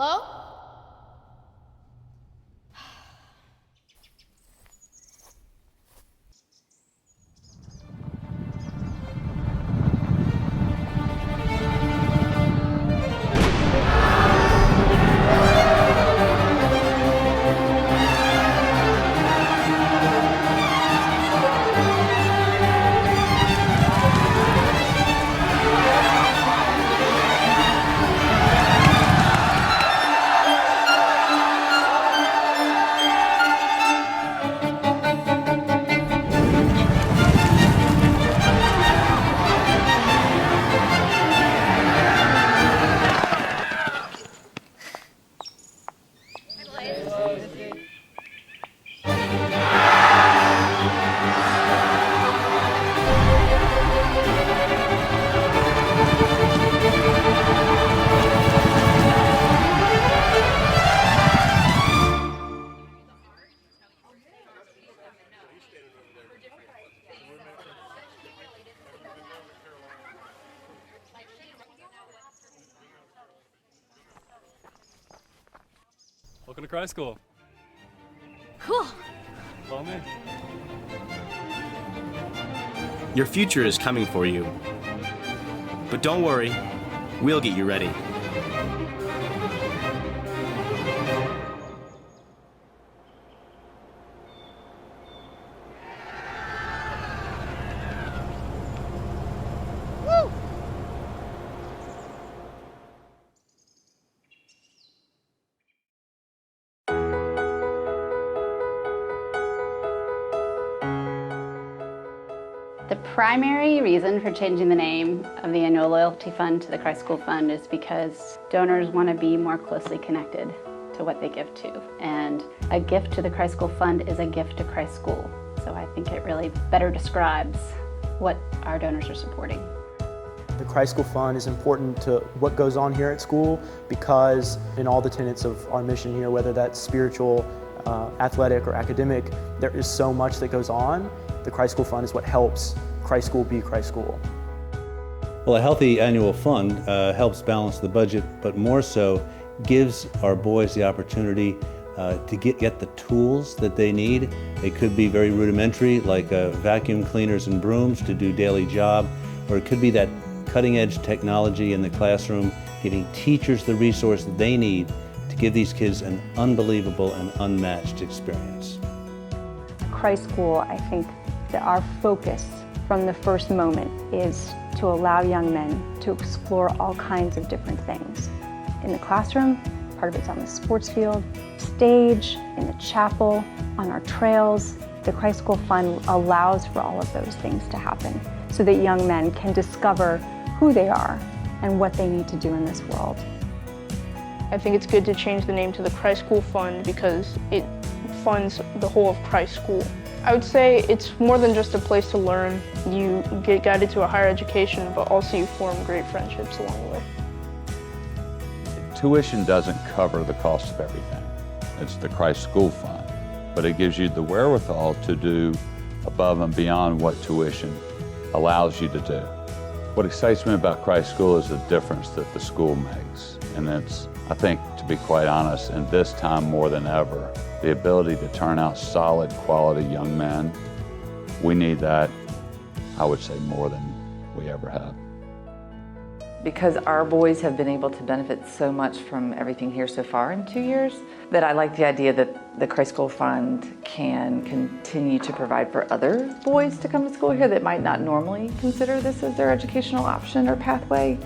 Hello? Welcome to Cry School. Cool. Follow me. Your future is coming for you. But don't worry, we'll get you ready. The primary reason for changing the name of the annual loyalty fund to the Cry School Fund is because donors want to be more closely connected to what they give to. And a gift to the Cry School Fund is a gift to Cry School. So I think it really better describes what our donors are supporting. The Cry School Fund is important to what goes on here at school because in all the tenets of our mission here, whether that's spiritual, athletic, or academic, there is so much that goes on. The Cry School Fund is what helps Cry School be Cry School. Well, a healthy annual fund helps balance the budget, but more so gives our boys the opportunity to get the tools that they need. They could be very rudimentary, like vacuum cleaners and brooms to do daily job, or it could be that cutting-edge technology in the classroom, giving teachers the resource that they need to give these kids an unbelievable and unmatched experience. Cry School, I think that our focus from the first moment is to allow young men to explore all kinds of different things. In the classroom, part of it's on the sports field, stage, in the chapel, on our trails. The Cry School Fund allows for all of those things to happen so that young men can discover who they are and what they need to do in this world. I think it's good to change the name to the Cry School Fund because it funds the whole of Cry School. I would say it's more than just a place to learn. You get guided to a higher education, but also you form great friendships along the way. Tuition doesn't cover the cost of everything. It's the Cry School Fund, but it gives you the wherewithal to do above and beyond what tuition allows you to do. What excites me about Cry School is the difference that the school makes. And it's, I think, to be quite honest, in this time more than ever, the ability to turn out solid, quality young men, we need that, I would say, more than we ever have. Because our boys have been able to benefit so much from everything here so far in 2 years, that I like the idea that the Cry School Fund can continue to provide for other boys to come to school here that might not normally consider this as their educational option or pathway.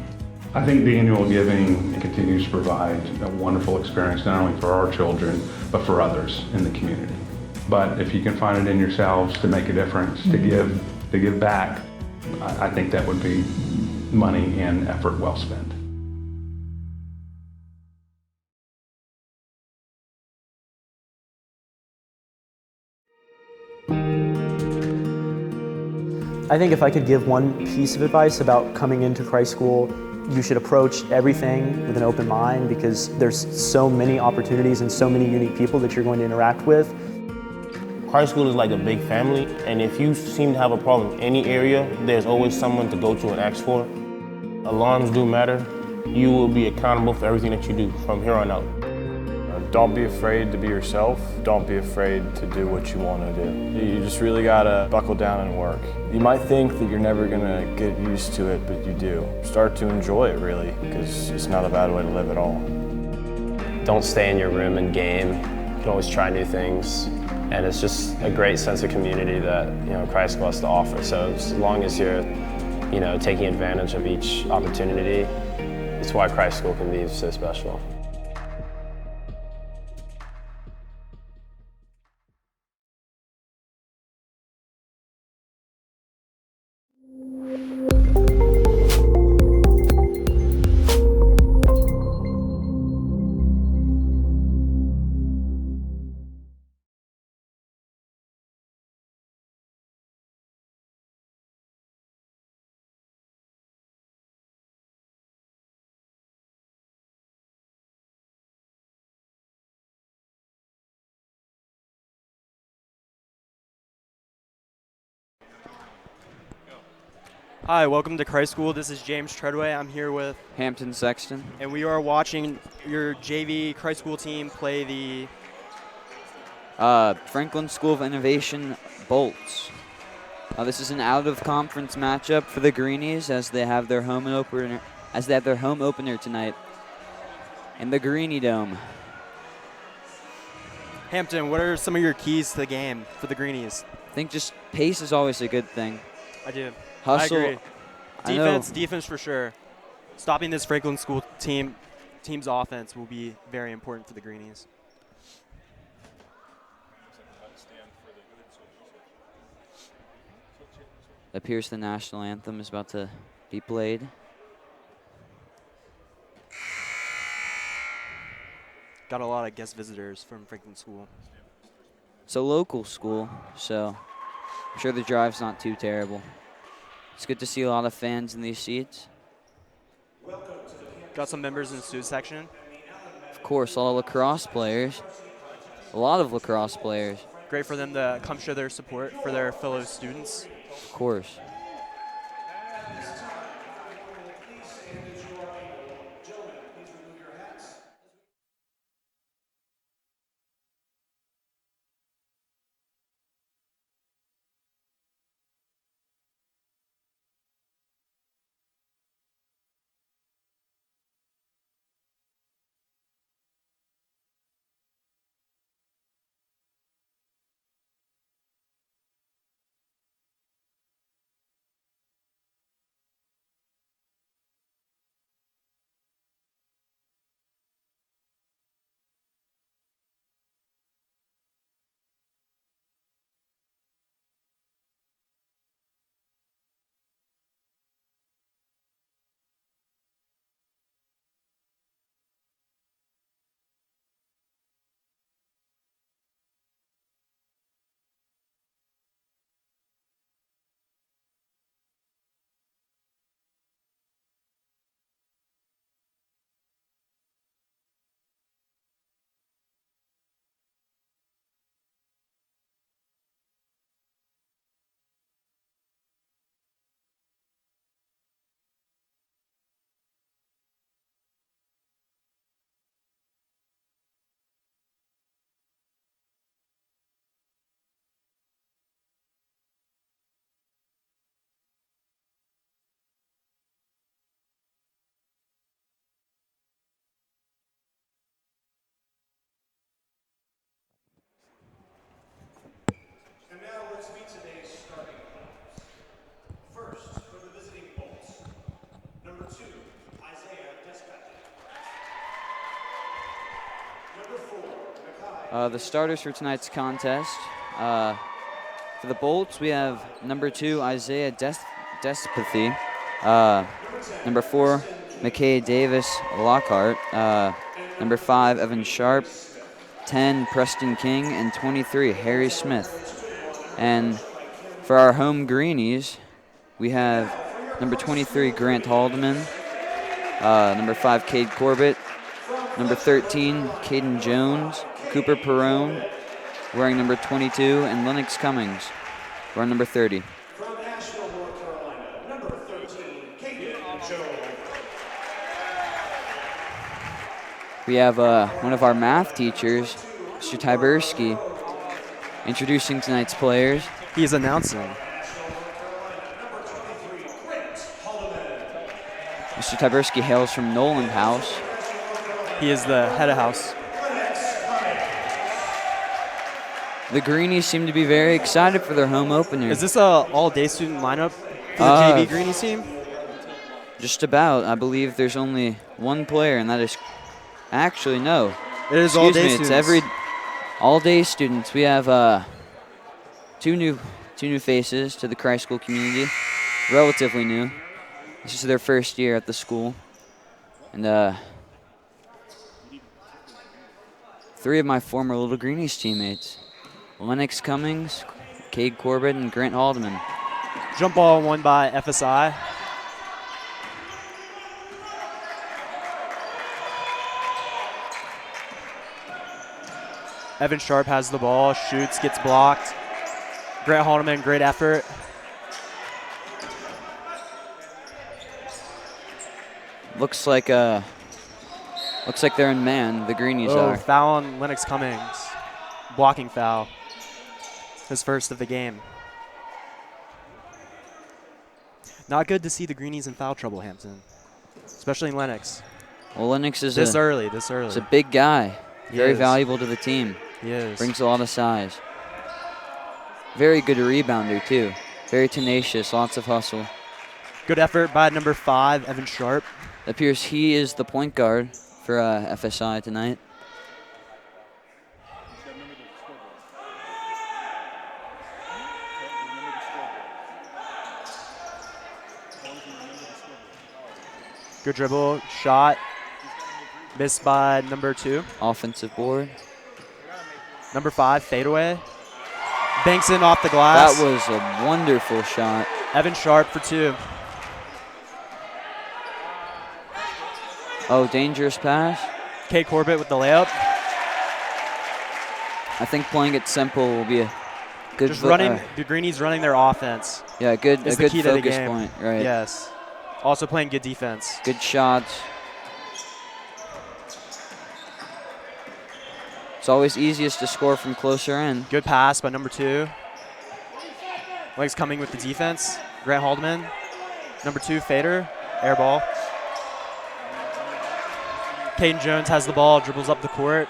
I think the annual giving continues to provide a wonderful experience not only for our children, but for others in the community. But if you can find it in yourselves to make a difference, to give back, I think that would be money and effort well spent. I think if I could give one piece of advice about coming into Cry School, you should approach everything with an open mind because there's so many opportunities and so many unique people that you're going to interact with. Cry School is like a big family, and if you seem to have a problem in any area, there's always someone to go to and ask for. Alarms do matter, you will be accountable for everything that you do from here on out. Don't be afraid to be yourself. Don't be afraid to do what you want to do. You just really gotta buckle down and work. You might think that you're never gonna get used to it, but you do. Start to enjoy it, really, because it's not a bad way to live at all. Don't stay in your room and game. You can always try new things. And it's just a great sense of community that, Christ School has to offer. So as long as you're, taking advantage of each opportunity, it's why Christ School can be so special. Hi, welcome to Christ School. This is James Treadway. I'm here with Hampton Sexton. And we are watching your JV Christ School team play the Franklin School of Innovation Bolts. This is an out-of-conference matchup for the Greenies as they have their home opener. Tonight in the Greenie Dome. Hampton, what are some of your keys to the game for the Greenies? I think just pace is always a good thing. I do. Hustle. I agree. Defense for sure. Stopping this Franklin School team's offense will be very important for the Greenies. It appears the national anthem is about to be played. Got a lot of guest visitors from Franklin School. It's a local school, so I'm sure the drive's not too terrible. It's good to see a lot of fans in these seats. Got some members in the student section. Of course, all lacrosse players. A lot of lacrosse players. Great for them to come show their support for their fellow students. Of course. And now let's meet today's starting lineups. First, for the visiting Bolts, number 2, Isaiah Despati. Number 4, Nakai. The starters for tonight's contest. For the Bolts, we have number 2, Isaiah Despathy. Number 4, McKay Davis Lockhart. Number 5, Evan Sharp. 10, Preston King, and 23, Harry Smith. And for our home Greenies, we have number 23, Grant Haldeman, number 5, Cade Corbett, number 13, Caden Jones, Cooper Perrone, wearing number 22, and Lennox Cummings, wearing number 30. From Asheville, North Carolina, number 13, Caden Jones. we have one of our math teachers, Mr. Tyberski, introducing tonight's players. He is announcing. Mr. Tyberski hails from Noland House. He is the head of house. The Greenies seem to be very excited for their home opener. Is this a all-day student lineup for the JV Greenies team? Just about. I believe there's only one player, and that is actually no. It is Excuse all-day me, students. It's every all-day students. We have two new faces to the Christ School community, relatively new. This is their first year at the school, and 3 of my former Little Greenies teammates. Lennox Cummings, Cade Corbett, and Grant Haldeman. Jump ball won by FSI. Evan Sharp has the ball, shoots, gets blocked. Grant Haldeman, great effort. Looks like they're in man. The Greenies are. Foul on Lennox Cummings. Blocking foul. His first of the game. Not good to see the Greenies in foul trouble, Hampton. Especially Lennox. Well, Lennox is this early. He's a big guy. Very valuable to the team. He is. Brings a lot of size. Very good rebounder, too. Very tenacious, lots of hustle. Good effort by number 5, Evan Sharp. It appears he is the point guard for FSI tonight. Good dribble, shot. Missed by number 2. Offensive board. Number 5, fadeaway. Banks in off the glass. That was a wonderful shot. Evan Sharp for 2. Oh, dangerous pass. Cade Corbett with the layup. I think playing it simple will be a good. Just running, the Greenies running their offense. Yeah, a good key to the focus game. point. Right. Yes. Also playing good defense. Good shots. It's always easiest to score from closer in. Good pass by number 2. Legs coming with the defense. Grant Haldeman. Number 2, fader. Air ball. Caden Jones has the ball, dribbles up the court.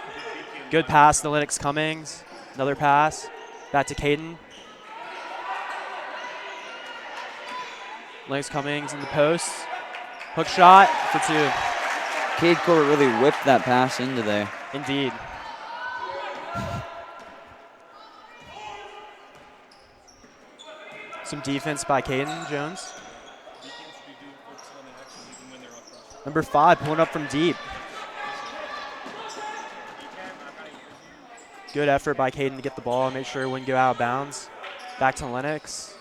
Good pass to Lennox Cummings. Another pass. Back to Caden. Lennox Cummings in the post. Hook shot for 2. Cade Corbett really whipped that pass into there. Indeed. Some defense by Caden Jones. Number 5 pulling up from deep. Good effort by Caden to get the ball and make sure it wouldn't go out of bounds. Back to Lennox.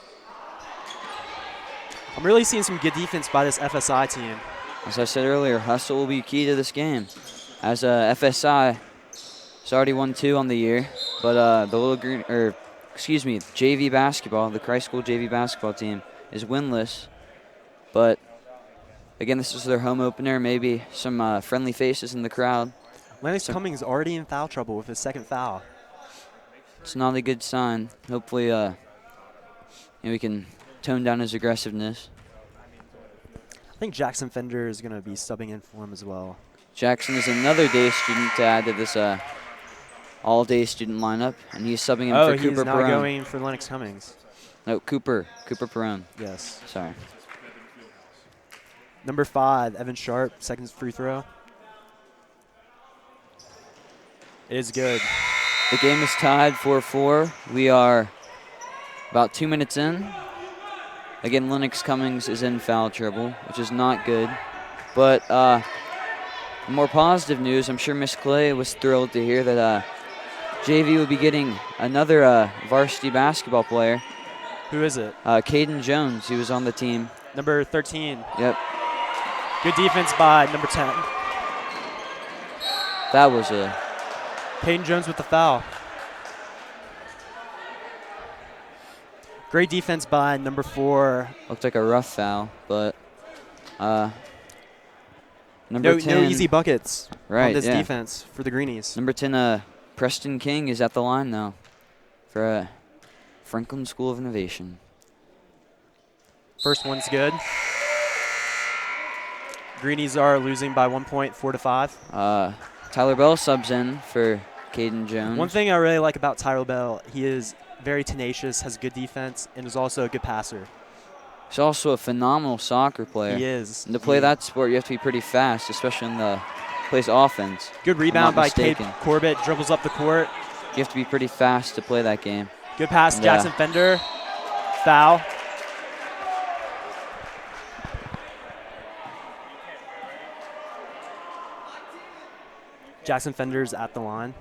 I'm really seeing some good defense by this FSI team. As I said earlier, hustle will be key to this game. As FSI has already won 2 on the year, but JV basketball, the Christ School JV basketball team is winless. But again, this is their home opener. Maybe some friendly faces in the crowd. Lennox Cummings already in foul trouble with his second foul. It's not a good sign. Hopefully, we can tone down his aggressiveness. I think Jackson Fender is going to be subbing in for him as well. Jackson is another day student to add to this all-day student lineup, and he's subbing in for Cooper he's now Perone. going for Lennox Cummings. No, Cooper Perone. Yes. Sorry. Number 5, Evan Sharp, second free throw. It is good. The game is tied 4-4. We are about 2 minutes in. Again, Lennox Cummings is in foul trouble, which is not good. But more positive news, I'm sure Miss Clay was thrilled to hear that JV will be getting another varsity basketball player. Who is it? Caden Jones. He was on the team. Number 13. Yep. Good defense by number 10. That was a... Caden Jones with the foul. Great defense by number 4. Looked like a rough foul, but number no 10. No easy buckets. Right, on this yeah. defense for the Greenies. Number 10, Preston King is at the line now for Franklin School of Innovation. First one's good. Greenies are losing by 1 point, 4-5. Tyler Bell subs in for Caden Jones. One thing I really like about Tyler Bell, he is very tenacious, has good defense, and is also a good passer. He's also a phenomenal soccer player. He is. And to play that sport, you have to be pretty fast, especially in the plays offense. Good rebound by Cade Corbett, dribbles up the court. You have to be pretty fast to play that game. Good pass, and, Jackson Fender. Foul. Jackson Fender's at the line.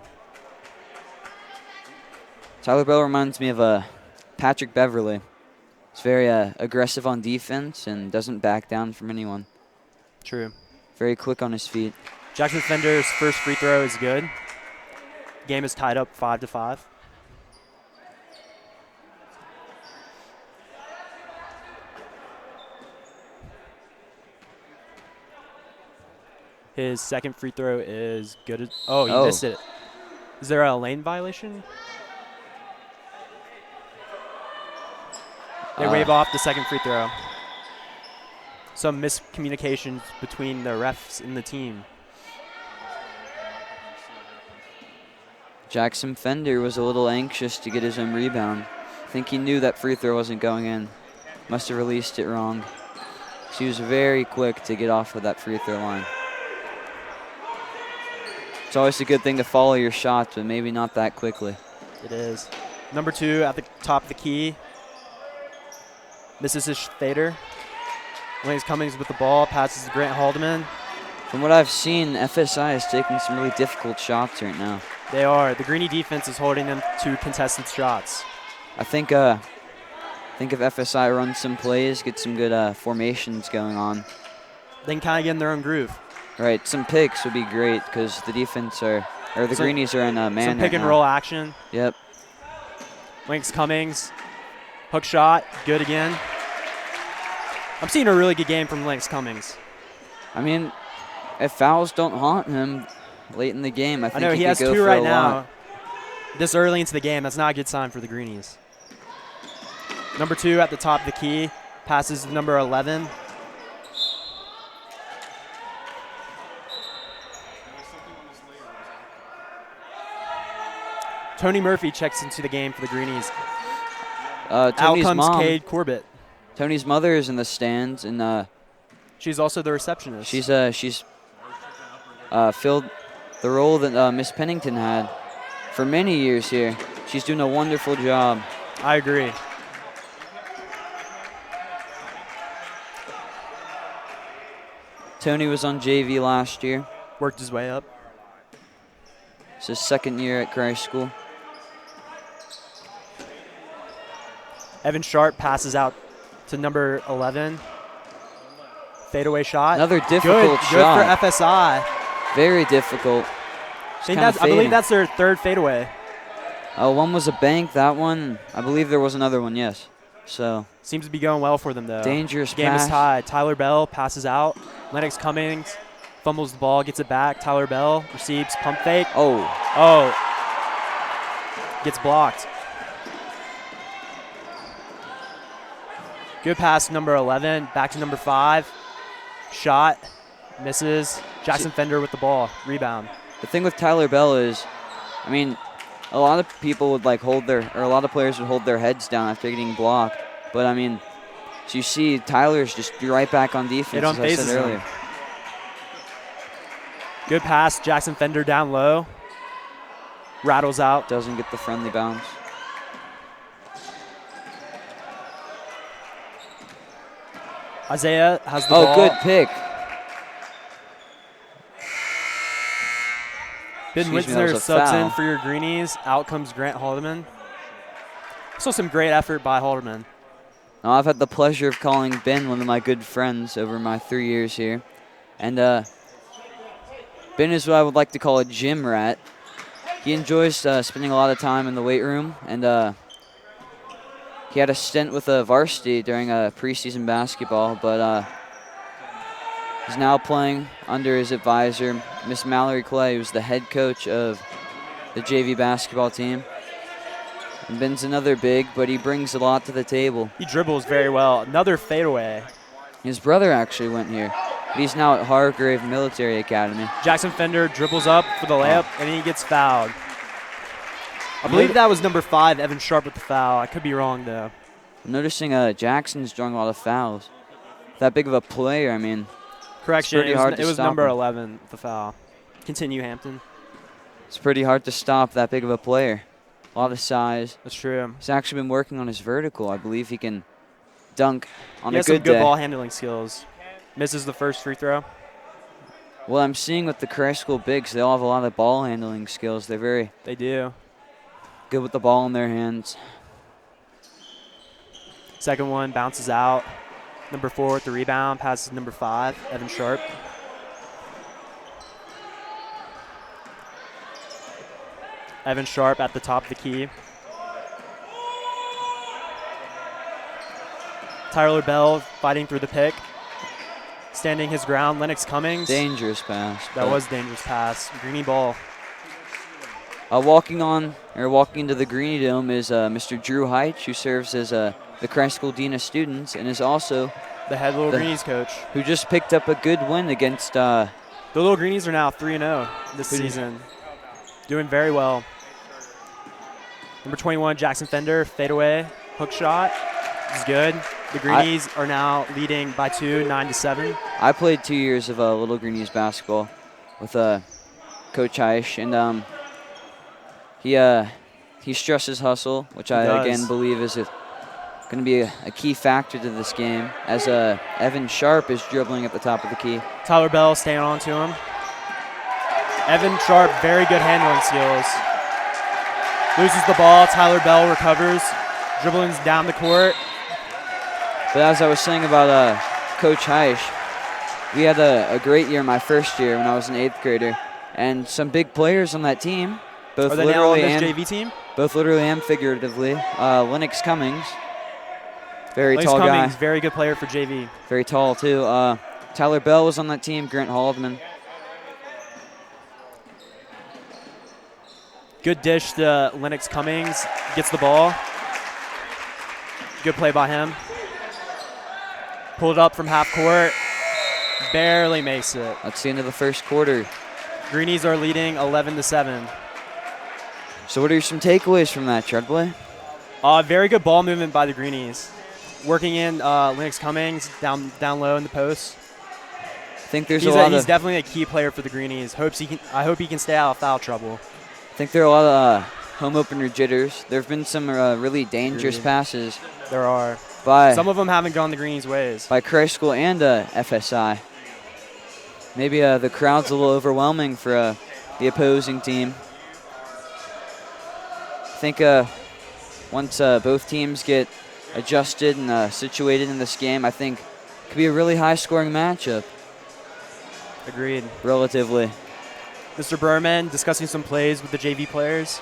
Tyler Bell reminds me of Patrick Beverly. He's very aggressive on defense and doesn't back down from anyone. True. Very quick on his feet. Jackson Fender's first free throw is good. Game is tied up 5-5. His second free throw is good. Oh, he missed it. Is there a lane violation? They wave off the second free throw. Some miscommunications between the refs and the team. Jackson Fender was a little anxious to get his own rebound. I think he knew that free throw wasn't going in. Must have released it wrong. So he was very quick to get off of that free throw line. It's always a good thing to follow your shots, but maybe not that quickly. It is. Number 2 at the top of the key. Misses his fader. Lance Cummings with the ball, passes to Grant Haldeman. From what I've seen, FSI is taking some really difficult shots right now. They are. The Greenie defense is holding them to contested shots. I think if FSI runs some plays, get some good formations going on, they can kind of get in their own groove. Right, some picks would be great because the defense the Greenies are in a man. Some pick and roll action. Yep. Lance Cummings, hook shot, good again. I'm seeing a really good game from Lance Cummings. I mean, if fouls don't haunt him late in the game, I think he has could go 2 for right a now. lot. This early into the game, that's not a good sign for the Greenies. Number 2 at the top of the key, passes to number 11. Tony Murphy checks into the game for the Greenies. Out comes mom, Cade Corbett. Tony's mother is in the stands, and she's also the receptionist. She's filled the role that Miss Pennington had for many years here. She's doing a wonderful job. I agree. Tony was on JV last year. Worked his way up. It's his second year at Christ School. Evan Sharp passes out to number 11. Fadeaway shot. Another difficult shot. Good for FSI. Very difficult. I believe that's their third fadeaway. One was a bank, that one. I believe there was another one, yes. So seems to be going well for them, though. Dangerous Game pass. is tied. Tyler Bell passes out. Lennox Cummings fumbles the ball, gets it back. Tyler Bell receives, pump fake. Oh. Gets blocked. Good pass, number 11. Back to number 5. Shot. Misses. Jackson Fender with the ball. Rebound. The thing with Tyler Bell is, I mean, a lot of people would a lot of players would hold their heads down after getting blocked. But I mean, so you see Tyler's just right back on defense, as I said earlier. Good pass, Jackson Fender down low. Rattles out. Doesn't get the friendly bounce. Isaiah has the ball. Oh, good pick. Ben Winsner subs in for your Greenies. Out comes Grant Haldeman. So some great effort by Haldeman. Now, I've had the pleasure of calling Ben one of my good friends over my 3 years here. And Ben is what I would like to call a gym rat. He enjoys spending a lot of time in the weight room. And he had a stint with a varsity during preseason basketball. But He's now playing under his advisor, Miss Mallory Clay, who's the head coach of the JV basketball team. And Ben's another big, but he brings a lot to the table. He dribbles very well. Another fadeaway. His brother actually went here. He's now at Hargrave Military Academy. Jackson Fender dribbles up for the layup, and he gets fouled. I believe that was number 5, Evan Sharp, with the foul. I could be wrong, though. I'm noticing Jackson's drawing a lot of fouls. That big of a player, I mean, Correction, it's pretty hard to it was stop number him. 11, the foul. Continue, Hampton. It's pretty hard to stop that big of a player. A lot of size. That's true. He's actually been working on his vertical. I believe he can dunk on He a has some good good day. ball handling skills. Misses the first free throw. Well, I'm seeing with the Christ School bigs, they all have a lot of ball handling skills. They're very They do. good with the ball in their hands. Second one bounces out. Number 4 with the rebound, passes number 5, Evan Sharp. Evan Sharp at the top of the key. Tyler Bell fighting through the pick. Standing his ground, Lennox Cummings. Dangerous pass. That was dangerous pass. Greenie ball. Walking into the Greenie Dome is Mr. Drew Heitch, who serves as the Christ School Dean of Students and is also the head Little Greenies coach, who just picked up a good win against. The Little Greenies are now 3-0 this season, doing very well. Number 21, Jackson Fender, fadeaway, hook shot, is good. The Greenies are now leading by 2, 9-7. I played 2 years of Little Greenies basketball with Coach Heisch, and he stresses hustle, which I again believe is going to be a key factor to this game, as Evan Sharp is dribbling at the top of the key. Tyler Bell staying on to him. Evan Sharp, very good handling skills. Loses the ball, Tyler Bell recovers, dribblings down the court. But as I was saying about Coach Heisch, we had a great year my first year when I was an 8th grader, and some big players on that team, both Are they now on this JV team? Both literally and figuratively. Lennox Cummings, very Lennox tall Cummings, guy. very good player for JV. Very tall too. Tyler Bell was on that team. Grant Haldeman. Good dish to Lennox Cummings. Gets the ball. Good play by him. Pulled up from half court. Barely makes it. That's the end of the first quarter. Greenies are leading 11-7. So what are some takeaways from that, Treadway? Very good ball movement by the Greenies. Working in Lennox Cummings down low in the post. I think there's he's definitely a key player for the Greenies. I hope he can stay out of foul trouble. I think there are a lot of home opener jitters. There have been some really dangerous passes. There are. Some of them haven't gone the Greenies' ways. By Christ School and FSI. Maybe the crowd's a little overwhelming for the opposing team. I think once both teams get adjusted and situated in this game, I think it could be a really high-scoring matchup. Agreed. Relatively. Mr. Berman discussing some plays with the JV players.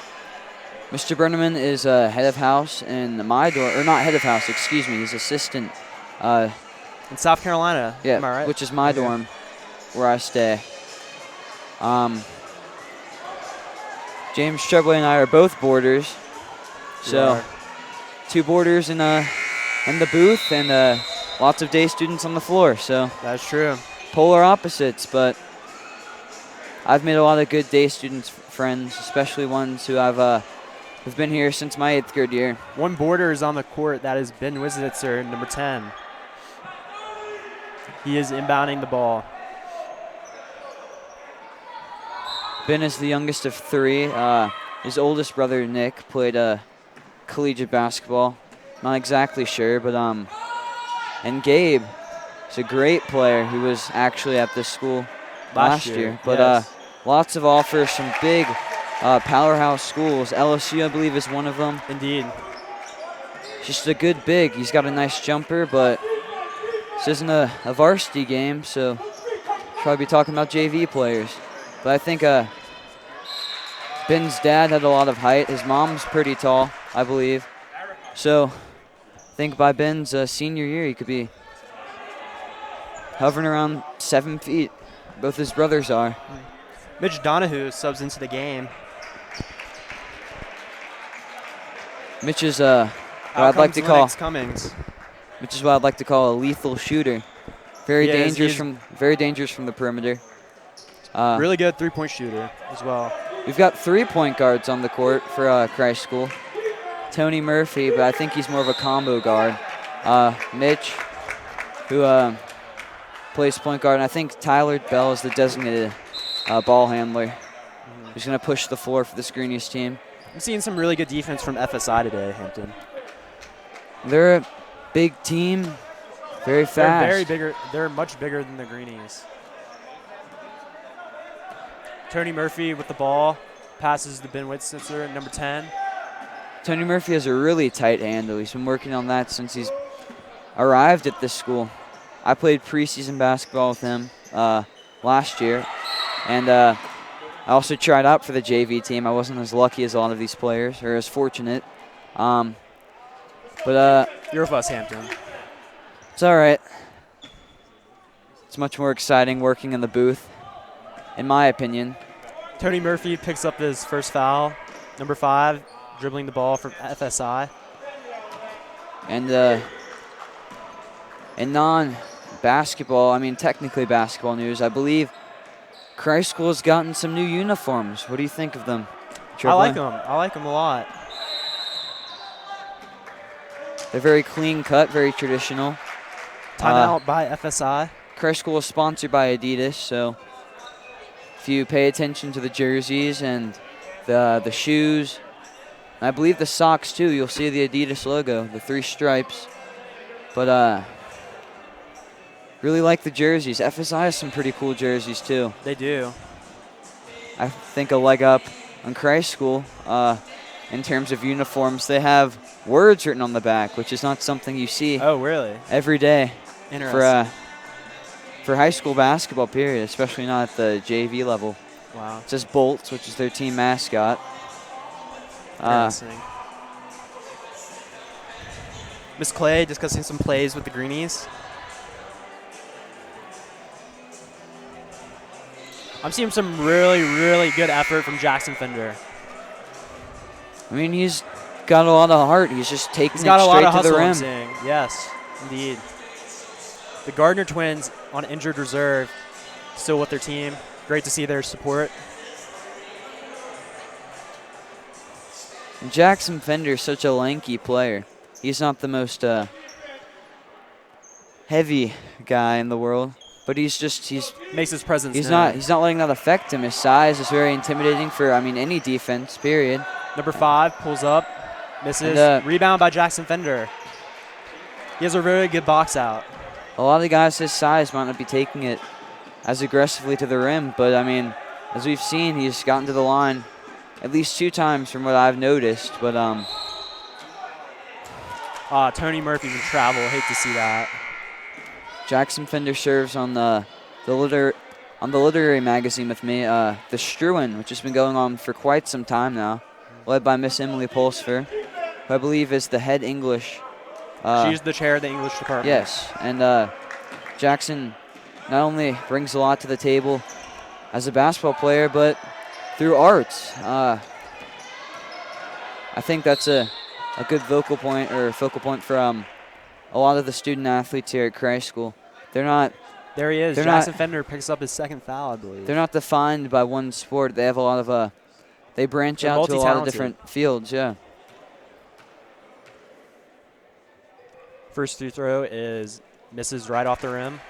Mr. Berneman is head of house in my dorm, or not head of house, excuse me, he's assistant. In South Carolina, yeah, am I right? Which is my dorm, where I stay. James Treadway and I are both boarders. So, 2 boarders in the booth and lots of day students on the floor. So that's true. Polar opposites, but I've made a lot of good day students friends, especially ones who have been here since my 8th grade year. One boarder is on the court. That is Ben Wisnitzer, number 10. He is inbounding the ball. Ben is the youngest of 3. His oldest brother, Nick, played collegiate basketball. Not exactly sure, but and Gabe is a great player who was actually at this school last year. But yes. Lots of offers from big powerhouse schools. LSU, I believe, is one of them. Indeed. Just a good big. He's got a nice jumper, but this isn't a varsity game, so probably be talking about JV players. But I think Ben's dad had a lot of height. His mom's pretty tall, I believe. So I think by Ben's senior year, he could be hovering around 7 feet. Both his brothers are. Mitch Donahue subs into the game. Mitch is what I'd like to call Lennox Cummings. Mitch is what I'd like to call a lethal shooter. Very He is, dangerous he is. from the perimeter. Really good three-point shooter as well. We've got 3 point guards on the court for Christ School. Tony Murphy, but I think he's more of a combo guard. Mitch, who plays point guard, and I think Tyler Bell is the designated ball handler. He's going to push the floor for this Greenies team. I'm seeing some really good defense from FSI today, Hampton. They're a big team, very fast. They're very bigger. They're much bigger than the Greenies. Tony Murphy with the ball, passes to Ben Whitsincer, number 10. Tony Murphy has a really tight handle. He's been working on that since he's arrived at this school. I played preseason basketball with him last year, and I also tried out for the JV team. I wasn't as lucky as a lot of these players, or as fortunate. But you're with us, Hampton. It's all right. It's much more exciting working in the booth, in my opinion. Tony Murphy picks up his first foul, number 5, dribbling the ball from FSI. And in non-basketball, I mean technically basketball news, I believe Christ School has gotten some new uniforms. What do you think of them, I like them. I like them a lot. They're very clean cut, very traditional. Timeout by FSI. Christ School is sponsored by Adidas, so if you pay attention to the jerseys and the shoes, and I believe the socks too, you'll see the Adidas logo, the 3 stripes. But really like the jerseys. FSI has some pretty cool jerseys too. They do. I think a leg up on Christ School in terms of uniforms. They have words written on the back, which is not something you see. Oh, really? Every day. Interesting. For high school basketball, period, especially not at the JV level. Wow. It says Bolts, which is their team mascot. Interesting. Miss Clay discussing some plays with the Greenies. I'm seeing some really, really good effort from Jackson Fender. I mean, he's got a lot of heart. He's just taking it got a lot straight of to hustle, the I'm rim. saying. Yes, indeed. The Gardner twins on injured reserve, still with their team. Great to see their support. And Jackson Fender is such a lanky player. He's not the most heavy guy in the world, but he's makes his presence. He's known. not letting that affect him. His size is very intimidating for any defense. Period. Number 5 pulls up, misses. And, rebound by Jackson Fender. He has a really good box out. A lot of guys his size might not be taking it as aggressively to the rim, but I mean, as we've seen, he's gotten to the line at least 2 times from what I've noticed. But Tony Murphy's in travel. Hate to see that. Jackson Fender serves on the literary magazine with me, the Struan, which has been going on for quite some time now, led by Miss Emily Pulsfer, who I believe is the head English. She's the chair of the English department. Yes, and Jackson not only brings a lot to the table as a basketball player, but through arts. I think that's a good focal point for a lot of the student athletes here at Christ School. They're not. There he is. Jackson Fender picks up his 2nd foul, I believe. They're not defined by one sport. They have a lot of. They branch out to a lot of different fields. Yeah. First free throw misses right off the rim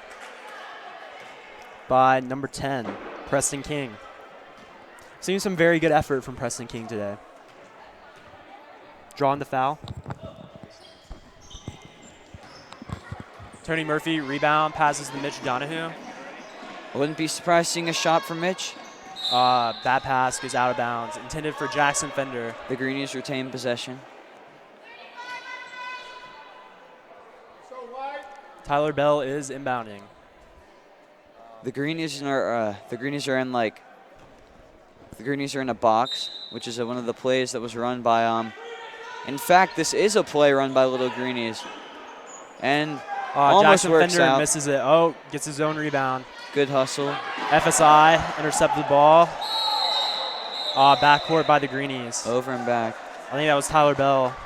by number 10, Preston King. Seeing some very good effort from Preston King today. Drawing the foul. Tony Murphy, rebound, passes to Mitch Donahue. I wouldn't be surprised seeing a shot from Mitch. That pass goes out of bounds, intended for Jackson Fender. The Greenies retain possession. Tyler Bell is inbounding. The Greenies are in a box, which is one of the plays that was run by. In fact, this is a play run by Little Greenies, and Almost Jackson works Fender out. misses it. Oh, gets his own rebound. Good hustle. FSI intercepted the ball. Backcourt by the Greenies. Over and back. I think that was Tyler Bell.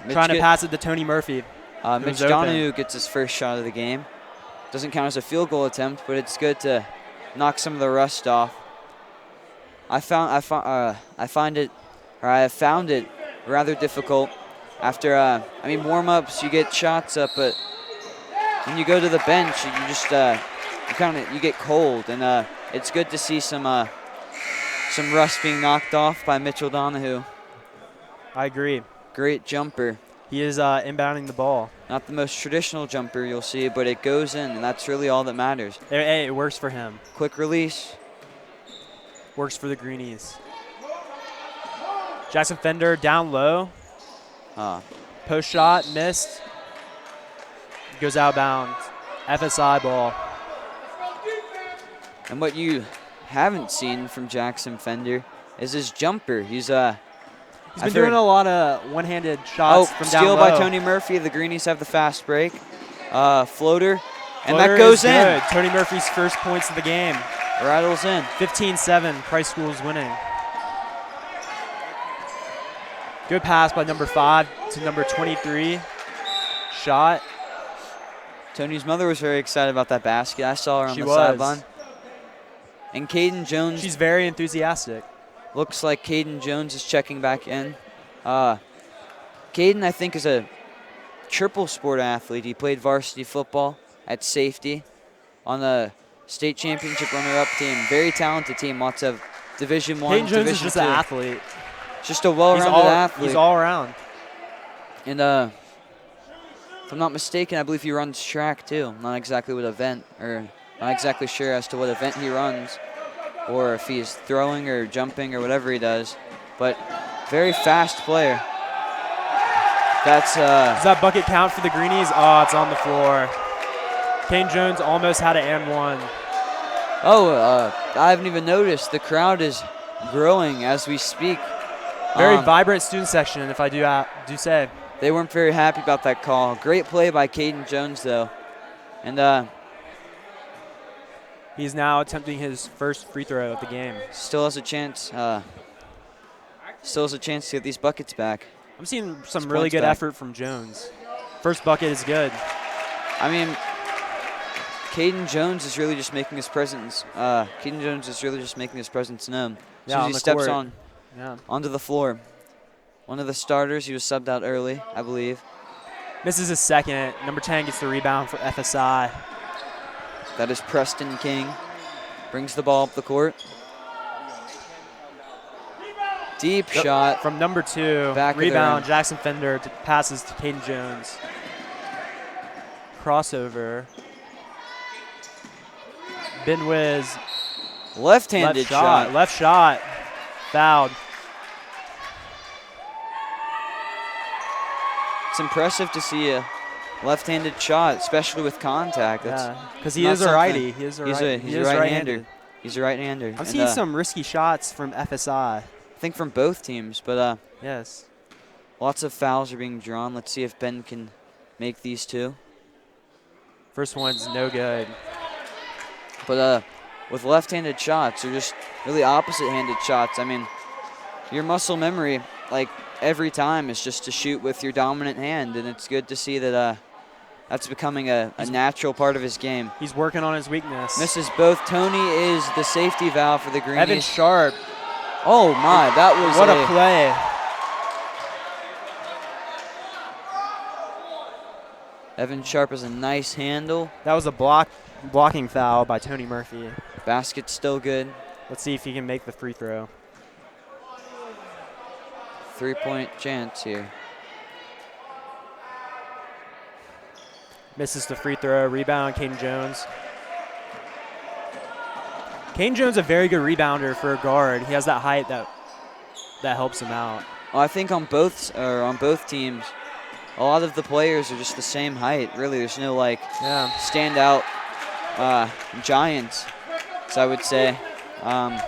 Trying to pass it to Tony Murphy. Mitch Donahue gets his first shot of the game. Doesn't count as a field goal attempt, but it's good to knock some of the rust off. I have found it rather difficult after. Warm-ups you get shots up, but when you go to the bench, you just you get cold, and it's good to see some rust being knocked off by Mitchell Donahue. I agree. Great jumper. He is inbounding the ball. Not the most traditional jumper you'll see, but it goes in, and that's really all that matters. Hey, it works for him. Quick release. Works for the Greenies. Jackson Fender down low. Post shot, missed. Goes out of bounds. FSI ball. And what you haven't seen from Jackson Fender is his jumper. He's been doing a lot of one-handed shots from down low. Steal by Tony Murphy. The Greenies have the fast break. Floater. And that goes in. Tony Murphy's first points of the game. Rattles in. 15-7. Price School's winning. Good pass by number 5 to number 23. Shot. Tony's mother was very excited about that basket. I saw her on the sideline. And Caden Jones. She's very enthusiastic. Looks like Caden Jones is checking back in. Caden, I think, is a triple sport athlete. He played varsity football at safety on the state championship runner-up team. Very talented team. Lots of Division I, Caden Jones Division is just II. an athlete. Just a well-rounded athlete. He's all around. And if I'm not mistaken, I believe he runs track too. Not exactly what event, or not exactly sure as to what event he runs, or if he's throwing or jumping or whatever he does. But very fast player. That's does that bucket count for the Greenies? Oh, it's on the floor. Caden Jones almost had an and one. I haven't even noticed. The crowd is growing as we speak. Very vibrant student section, if I do say. They weren't very happy about that call. Great play by Caden Jones, though. And he's now attempting his first free throw of the game. Still has a chance. Still has a chance to get these buckets back. I'm seeing some really good effort from Jones. First bucket is good. I mean, Caden Jones is really just making his presence. Caden Jones is really just making his presence known. As soon as he steps onto the floor. One of the starters, he was subbed out early, I believe. Misses his second. Number 10 gets the rebound for FSI. That is Preston King. Brings the ball up the court. Deep shot. From number 2. Rebound, Jackson Fender passes to Caden Jones. Crossover. Ben Wiz. Left-handed shot. Left shot. Fouled. It's impressive to see a left-handed shot, especially with contact. Because he is a righty. He's a right-hander. He's a right-hander. I've seen some risky shots from FSI. I think from both teams, but yes. Lots of fouls are being drawn. Let's see if Ben can make these two. First one's no good. But with left-handed shots, or just really opposite-handed shots, I mean, your muscle memory, like, every time is just to shoot with your dominant hand, and it's good to see that that's becoming a natural part of his game. He's working on his weakness. Misses both. Tony is the safety valve for the Greenies. Evan Sharp. Oh, my. That was what a play. Evan Sharp has a nice handle. That was a blocking foul by Tony Murphy. Basket's still good. Let's see if he can make the free throw. 3-point chance here. Misses the free throw. Rebound, Caden Jones. Caden Jones is a very good rebounder for a guard. He has that height that helps him out. Well, I think on both teams, a lot of the players are just the same height. Really, there's no standout giants. So I would say a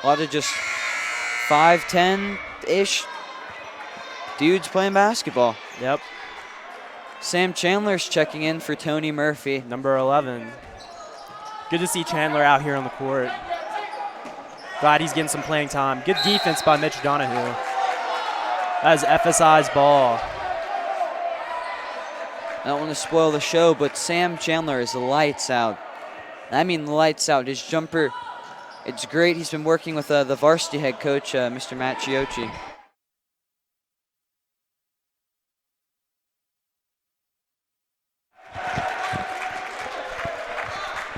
lot of just 5'10" ish dudes playing basketball. Yep. Sam Chandler's checking in for Tony Murphy. Number 11. Good to see Chandler out here on the court. Glad he's getting some playing time. Good defense by Mitch Donahue. That is FSI's ball. I don't want to spoil the show, but Sam Chandler is lights out. I mean lights out. His jumper, it's great. He's been working with the varsity head coach, Mr. Matt Chiocci.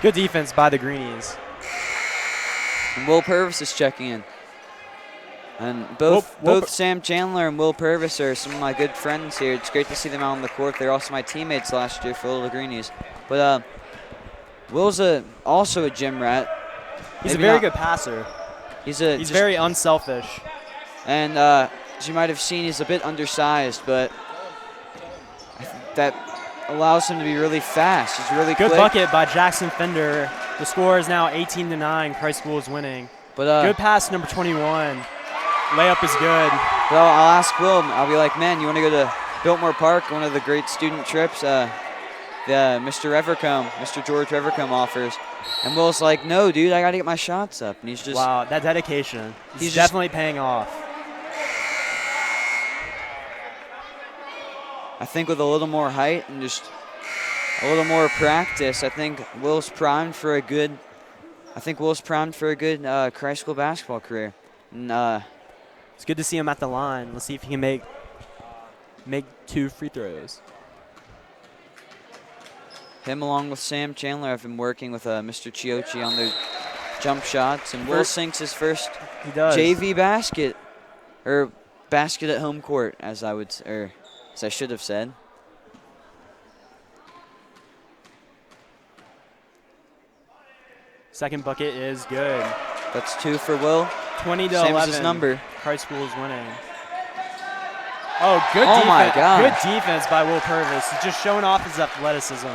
Good defense by the Greenies. And Will Purvis is checking in. And both Sam Chandler and Will Purvis are some of my good friends here. It's great to see them out on the court. They're also my teammates last year for Little Greenies. But Will's also a gym rat. He's a very good passer. He's very unselfish. And as you might have seen, he's a bit undersized, but that allows him to be really fast. He's really good. Quick. Bucket by Jackson Fender. The score is now 18-9. Christ School is winning. But good pass, number 21. Layup is good. Well, I'll ask Will. I'll be like, man, you want to go to Biltmore Park, one of the great student trips Mr. George Revercombe offers. And Will's like, no, dude, I got to get my shots up. And he's just... Wow, that dedication. He's definitely paying off. I think with a little more height and just a little more practice, I think Will's primed for a good Christ School basketball career. And, it's good to see him at the line. Let's see if he can make 2 free throws. Him along with Sam Chandler have been working with Mr. Chiocci on their jump shots, and Will sinks his first JV basket, or basket at home court, as I should have said. Second bucket is good. That's 2 for Will. 20-11. Same as his number. Christ School is winning. Oh, good defense. Oh, my God. Good defense by Will Purvis. He's just showing off his athleticism.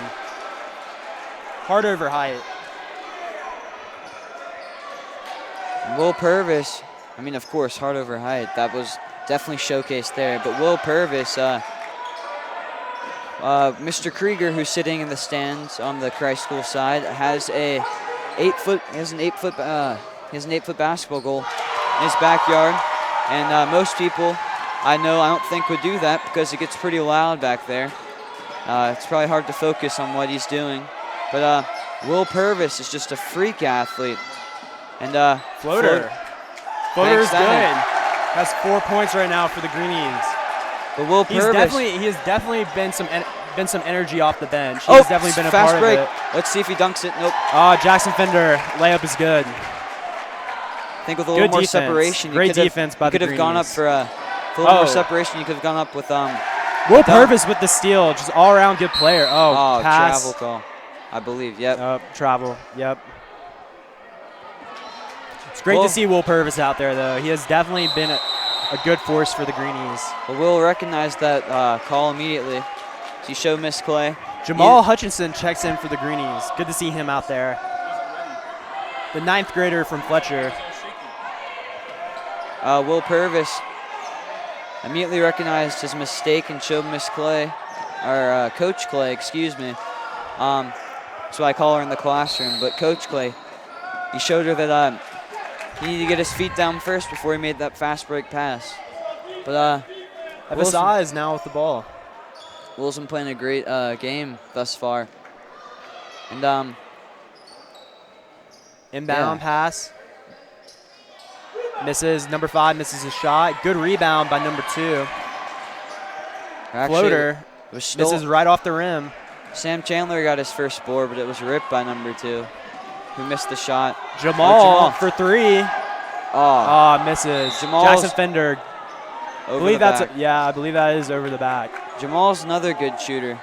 Hard over height. Will Purvis, I mean, of course, hard over height. That was definitely showcased there. But Will Purvis, Mr. Krieger, who's sitting in the stands on the Christ School side, has an 8-foot basketball goal in his backyard, and most people I don't think would do that because it gets pretty loud back there. It's probably hard to focus on what he's doing, but Will Purvis is just a freak athlete. And floater is good. Has 4 points right now for the Greenies. But Will Purvis, he has definitely been some energy off the bench. He's definitely been a fast part break. of it. Let's see if he dunks it. Nope. Jackson Fender, layup is good. I think with a little more separation, great defense by the Greenies. You could have gone up for a little more separation. You could have gone up with Will Purvis with the steal, just all around good player. Pass. Travel call, I believe. Yep. Travel. Yep. It's great to see Will Purvis out there, though. He has definitely been a good force for the Greenies. Well, Will recognized that call immediately. He showed Miss Clay. Jamal Hutchinson checks in for the Greenies. Good to see him out there. The 9th grader from Fletcher. Will Purvis immediately recognized his mistake and showed Miss Clay, or Coach Clay, excuse me. That's what I call her in the classroom, but Coach Clay, he showed her that he needed to get his feet down first before he made that fast break pass. But FSI is now with the ball. Will's been playing a great game thus far. And inbound pass. Misses. Number 5 misses his shot. Good rebound by number 2. Floater. Misses right off the rim. Sam Chandler got his first board, but it was ripped by number 2, who missed the shot. Jamal for 3. Misses. Jackson Fender. I believe that is over the back. Jamal's another good shooter.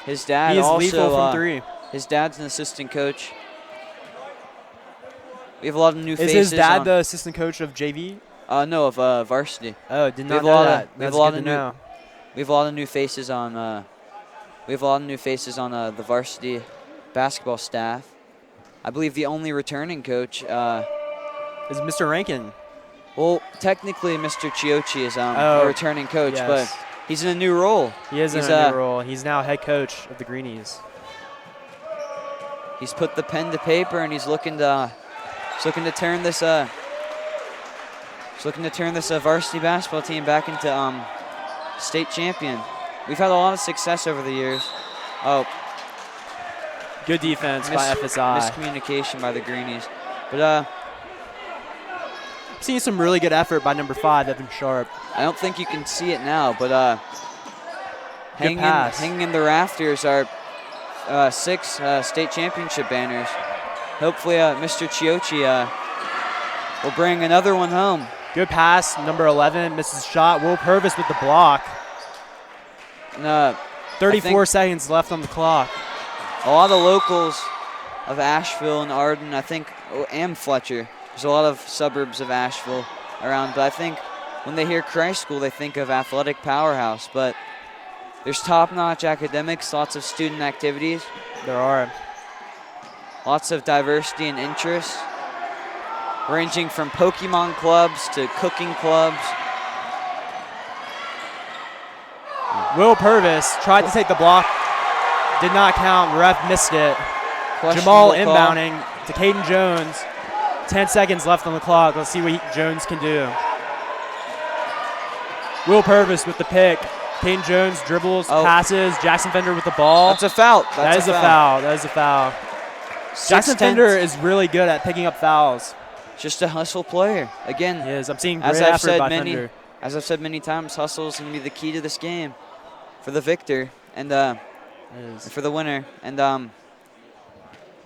His dad He is also lethal from 3. His dad's an assistant coach. We have a lot of new faces. Is his dad the assistant coach of JV? No, of varsity. Oh, did not know that. We have a lot of new faces on. The varsity basketball staff. I believe the only returning coach is Mr. Rankin. Well, technically, Mr. Chiocci is a returning coach, but He's in a new role. He is in a new role. He's now head coach of the Greenies. He's put the pen to paper, and he's looking to turn this varsity basketball team back into state champion. We've had a lot of success over the years. Oh, good defense by FSI. Miscommunication by the Greenies, but seeing some really good effort by number 5, Evan Sharp. I don't think you can see it now, but hanging in the rafters are 6 state championship banners. Hopefully, Mr. Chiocci will bring another one home. Good pass, number 11 misses shot. Will Purvis with the block. 34 seconds left on the clock. A lot of locals of Asheville and Arden, I think, and Fletcher. There's a lot of suburbs of Asheville around, but I think when they hear Christ School, they think of athletic powerhouse. But there's top-notch academics, lots of student activities. There are. Lots of diversity and interests, ranging from Pokemon clubs to cooking clubs. Will Purvis tried to take the block, did not count, ref missed it. Jamal inbounding to Caden Jones. 10 seconds left on the clock. Let's see what Jones can do. Will Purvis with the pick. Caden Jones dribbles, passes. Jackson Fender with the ball. That's a foul. That is a foul. That is a foul. Jackson Fender is really good at picking up fouls. Just a hustle player. Again, he is. I'm seeing great effort by Fender. As I've said many times, hustle is going to be the key to this game for the victor and for the winner. And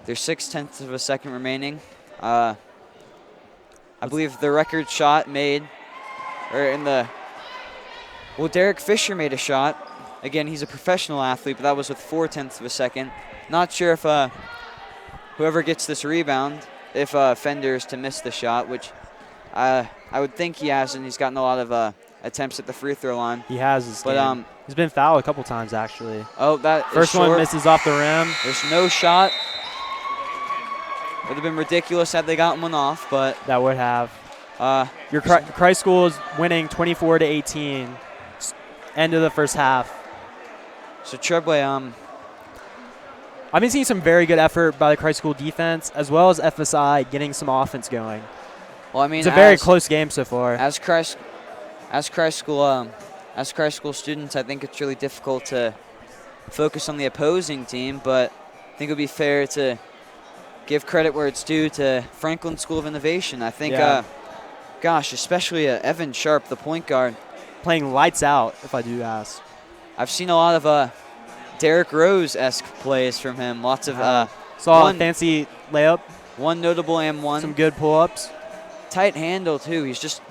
there's 0.6 of a second remaining. I believe the record shot made, Derek Fisher made a shot. Again, he's a professional athlete, but that was with 0.4 of a second. Not sure if whoever gets this rebound, if Fender is to miss the shot, which I would think he has, and he's gotten a lot of attempts at the free throw line. He has this game. He's been fouled a couple times, actually. Oh, that first one misses off the rim. There's no shot. Would have been ridiculous had they gotten one off, but that would have. Your Christ School is winning 24-18. End of the first half. So Treblay, I've been seeing some very good effort by the Christ School defense, as well as FSI getting some offense going. Well, I mean, it's a very close game so far. As Christ School students, I think it's really difficult to focus on the opposing team, but I think it would be fair to give credit where it's due to Franklin School of Innovation. I think, gosh, especially Evan Sharp, the point guard. Playing lights out, if I do ask. I've seen a lot of Derrick Rose-esque plays from him. Lots of saw a fancy layup. One notable and one. Some good pull-ups. Tight handle, too. He's just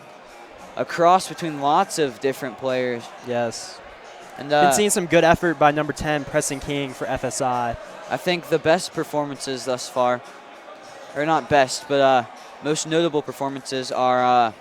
a cross between lots of different players. Yes. And been seeing some good effort by number 10, Preston King, for FSI. I think the best performances thus far, or not best, but most notable performances are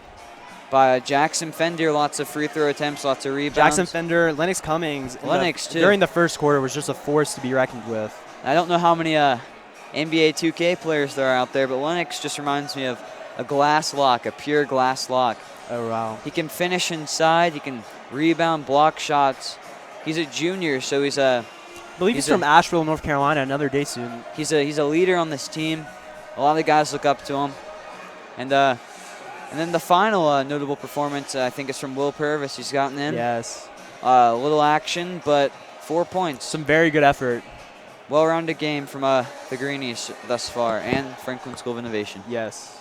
by Jackson Fender. Lots of free throw attempts, lots of rebounds. Jackson Fender, Lennox Cummings. Too. During the first quarter was just a force to be reckoned with. I don't know how many NBA 2K players there are out there, but Lennox just reminds me of a glass lock, a pure glass lock. Oh, wow. He can finish inside. He can rebound, block shots. He's a junior, so he's a... I believe he's from Asheville, North Carolina, another day student. He's a leader on this team. A lot of guys look up to him. And then the final notable performance, I think, is from Will Purvis. He's gotten in. Yes. A little action, but 4 points. Some very good effort. Well-rounded game from the Greenies thus far, and Franklin School of Innovation. Yes.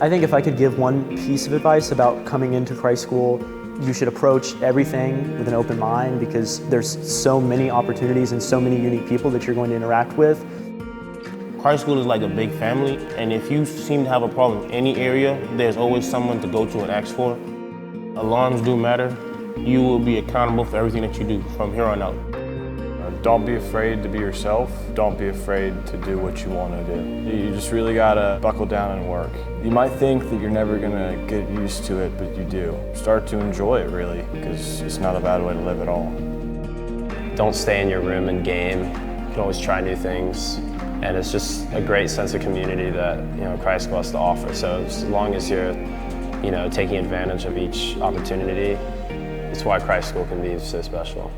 I think if I could give one piece of advice about coming into Christ School, you should approach everything with an open mind, because there's so many opportunities and so many unique people that you're going to interact with. Christ School is like a big family, and if you seem to have a problem in any area, there's always someone to go to and ask for. Alarms do matter. You will be accountable for everything that you do from here on out. Don't be afraid to be yourself. Don't be afraid to do what you want to do. You just really gotta buckle down and work. You might think that you're never gonna get used to it, but you do. Start to enjoy it, really, because it's not a bad way to live at all. Don't stay in your room and game. You can always try new things. And it's just a great sense of community that, Christ School has to offer. So as long as you're, taking advantage of each opportunity, it's why Christ School can be so special.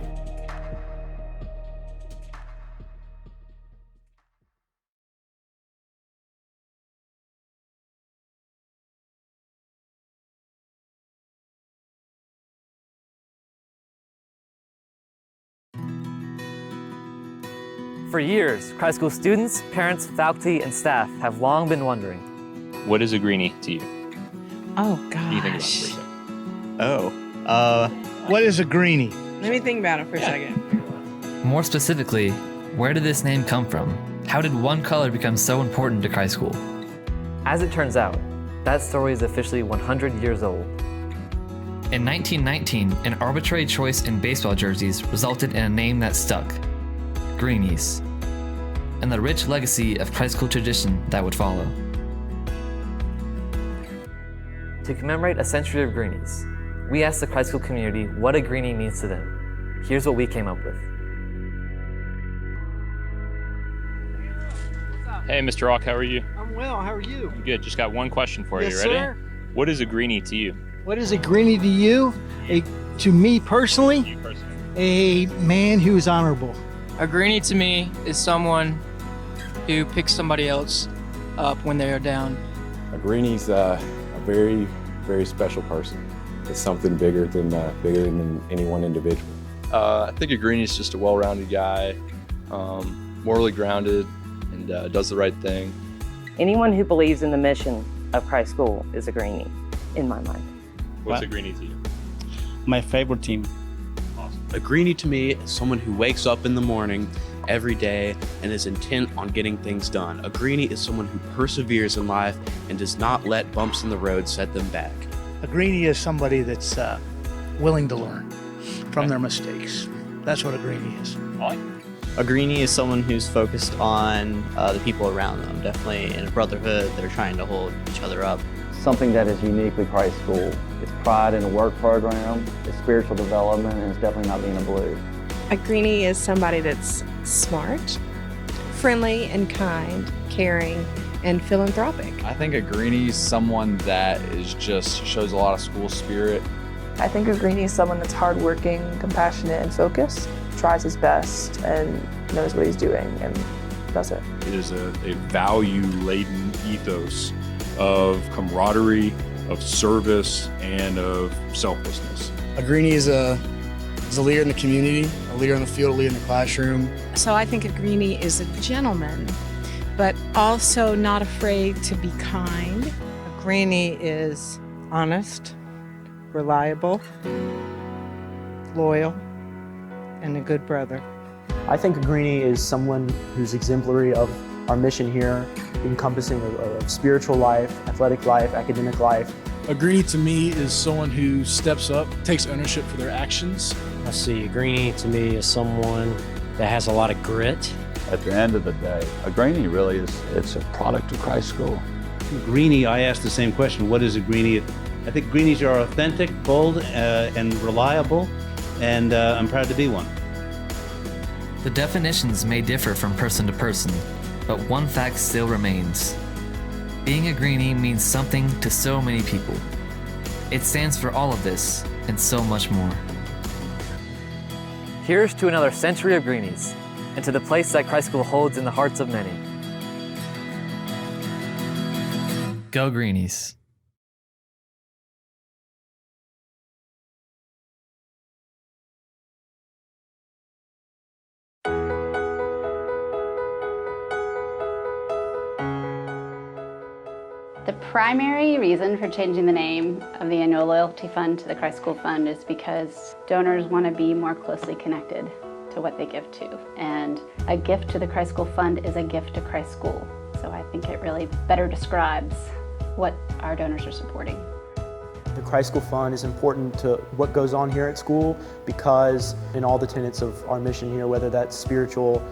For years, Christ School students, parents, faculty, and staff have long been wondering, what is a Greenie to you? Oh, What do you think about it for a second? what is a Greenie? Let me think about it for a second. More specifically, where did this name come from? How did one color become so important to Christ School? As it turns out, that story is officially 100 years old. In 1919, an arbitrary choice in baseball jerseys resulted in a name that stuck, Greenies, and the rich legacy of Christ School tradition that would follow. To commemorate a century of Greenies, we asked the Christ School community what a Greenie means to them. Here's what we came up with. Hey, Mr. Rock, how are you? I'm well, how are you? I'm good. Just got one question for you. Yes, Ready? sir. What is a Greenie to you? What is a Greenie to you? To me personally, a man who is honorable. A Greenie to me is someone who picks somebody else up when they are down. A Greenie's a very, very special person. It's something bigger than any one individual. I think a Greenie's just a well-rounded guy, morally grounded, and does the right thing. Anyone who believes in the mission of Christ School is a Greenie, in my mind. What's a Greenie to you? My favorite team. A Greenie to me is someone who wakes up in the morning every day and is intent on getting things done. A Greenie is someone who perseveres in life and does not let bumps in the road set them back. A Greenie is somebody that's willing to learn from their mistakes. That's what a Greenie is. A Greenie is someone who's focused on the people around them. Definitely in a brotherhood, they're trying to hold each other up. Something that is uniquely Christ School. It's pride in a work program, it's spiritual development, and it's definitely not being a blue. A Greenie is somebody that's smart, friendly and kind, caring, and philanthropic. I think a Greenie is someone that shows a lot of school spirit. I think a Greenie is someone that's hardworking, compassionate, and focused, tries his best, and knows what he's doing, and does it. It is a value-laden ethos of camaraderie, of service, and of selflessness. A Greenie is a leader in the community, a leader on the field, a leader in the classroom. So I think a Greenie is a gentleman, but also not afraid to be kind. A Greenie is honest, reliable, loyal, and a good brother. I think a Greenie is someone who's exemplary of our mission here, encompassing a spiritual life, athletic life, academic life. A Greenie to me is someone who steps up, takes ownership for their actions. I see a Greenie to me is someone that has a lot of grit. At the end of the day, a Greenie really it's a product of Christ School. Greenie, I asked the same question. What is a Greenie? I think Greenies are authentic, bold, and reliable, and I'm proud to be one. The definitions may differ from person to person, but one fact still remains. Being a Greenie means something to so many people. It stands for all of this and so much more. Here's to another century of Greenies, and to the place that Christ School holds in the hearts of many. Go Greenies. The primary reason for changing the name of the annual loyalty fund to the Christ School Fund is because donors want to be more closely connected to what they give to. And a gift to the Christ School Fund is a gift to Christ School. So I think it really better describes what our donors are supporting. The Christ School Fund is important to what goes on here at school because in all the tenets of our mission here, whether that's spiritual,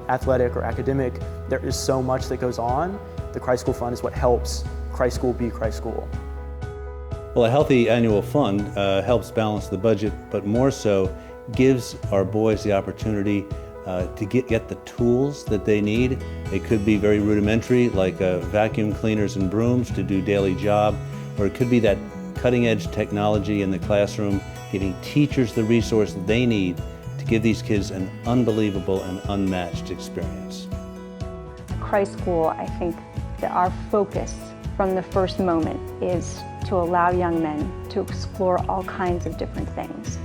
athletic, or academic, there is so much that goes on. The Christ School Fund is what helps Christ School be Christ School. Well, a healthy annual fund helps balance the budget, but more so gives our boys the opportunity to get the tools that they need. It could be very rudimentary, like vacuum cleaners and brooms to do daily job, or it could be that cutting-edge technology in the classroom, giving teachers the resource they need to give these kids an unbelievable and unmatched experience. Christ School, I think that our focus from the first moment is to allow young men to explore all kinds of different things.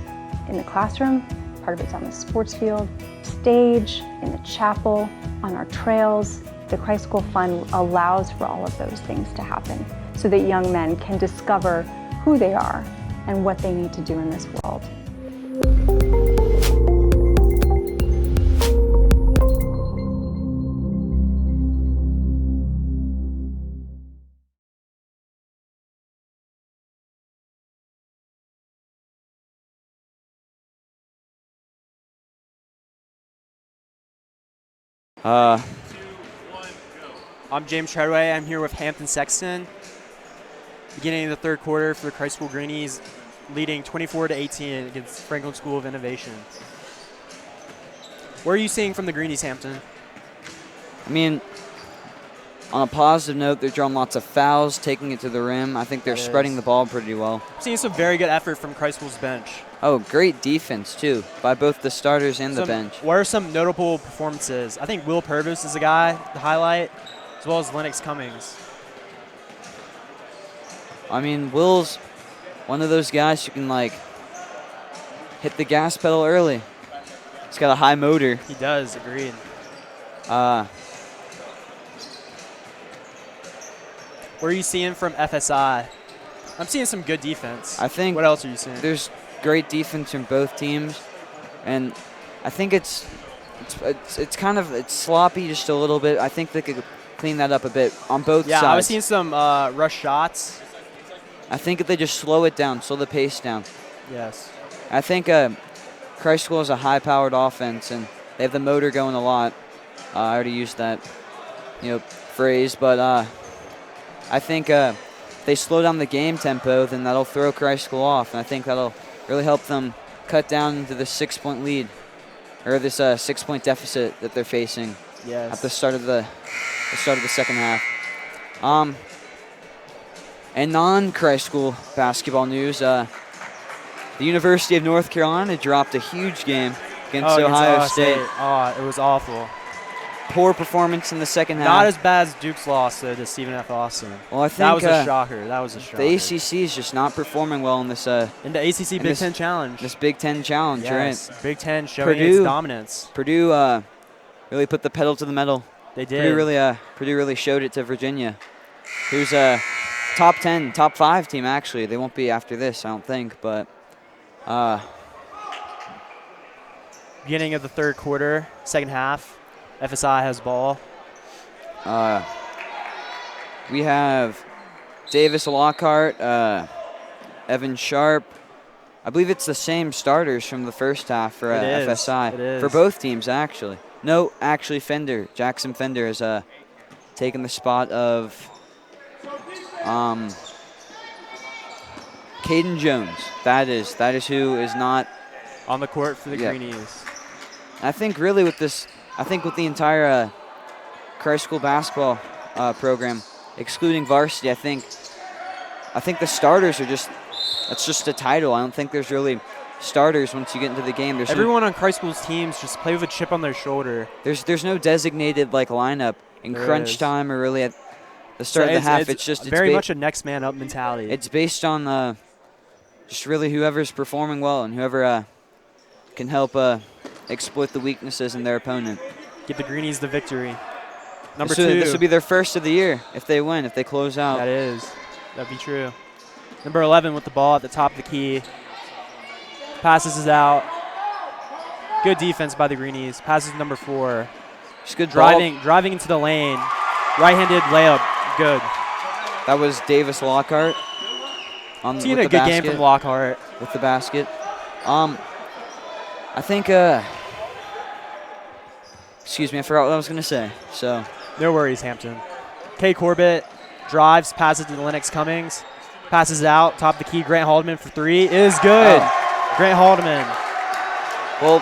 In the classroom, part of it's on the sports field, stage, in the chapel, on our trails. The Christ School Fund allows for all of those things to happen so that young men can discover who they are and what they need to do in this world. I'm James Treadway. I'm here with Hampton Sexton. Beginning of the third quarter for the Christ School Greenies, leading 24-18 against Franklin School of Innovation. What are you seeing from the Greenies, Hampton? I mean, on a positive note, they're drawing lots of fouls, taking it to the rim. I think they're spreading the ball pretty well. I'm seeing some very good effort from Christ School's bench. Oh, great defense, too, by both the starters and the bench. What are some notable performances? I think Will Purvis is a guy to highlight, as well as Lennox Cummings. I mean, Will's one of those guys who can, like, hit the gas pedal early. He's got a high motor. He does, agreed. What are you seeing from FSI? I'm seeing some good defense. I think. What else are you seeing? There's great defense from both teams, and I think it's sloppy just a little bit. I think they could clean that up a bit on both sides. Yeah, I was seeing some rush shots. I think if they just slow it down, slow the pace down. Yes. I think Christ School is a high-powered offense, and they have the motor going a lot. I already used that, phrase, but I think if they slow down the game tempo, then that'll throw Christ School off, and I think that'll really help them cut down into the 6-point lead, or this 6-point deficit that they're facing at the start of the second half. And non-Christ School basketball news, the University of North Carolina dropped a huge game against Ohio State. Oh, it was awful. Poor performance in the second half. Not as bad as Duke's loss, though, to Stephen F. Austin. Well, I think that was a shocker. That was a shocker. The ACC is just not performing well in this. In the ACC Big Ten Challenge. This Big Ten Challenge, yes, right? Big Ten showing its dominance. Purdue really put the pedal to the metal. They did. Purdue really showed it to Virginia, who's a top 10, top 5 team actually. They won't be after this, I don't think, but. Beginning of the third quarter, second half. FSI has ball. We have Davis Lockhart, Evan Sharp. I believe it's the same starters from the first half for FSI. It is. For both teams, actually. No, actually, Jackson Fender has taken the spot of Caden Jones. That is who is not on the court for the Greenies. I think really with this. I think with the entire Christ School basketball program, excluding varsity, I think the starters are that's just a title. I don't think there's really starters once you get into the game. Everyone on Christ School's teams just play with a chip on their shoulder. There's no designated lineup in crunch time or really at the start of the half. It's very much a next man up mentality. It's based on just really whoever's performing well and whoever can help exploit the weaknesses in their opponent. Give the Greenies the victory. Number 2. This will be their first of the year if they win, if they close out. That'd be true. Number 11 with the ball at the top of the key. Passes is out. Good defense by the Greenies. Passes number 4. Just good driving into the lane. Right-handed layup. Good. That was Davis Lockhart. on Seeing with a the good game basket. from Lockhart. With the basket. I think, excuse me, I forgot what I was going to say. So No worries, Hampton. Kay Corbett drives, passes to Lennox Cummings, passes it out, top of the key. Grant Haldeman for three is good. Oh. Grant Haldeman. Well,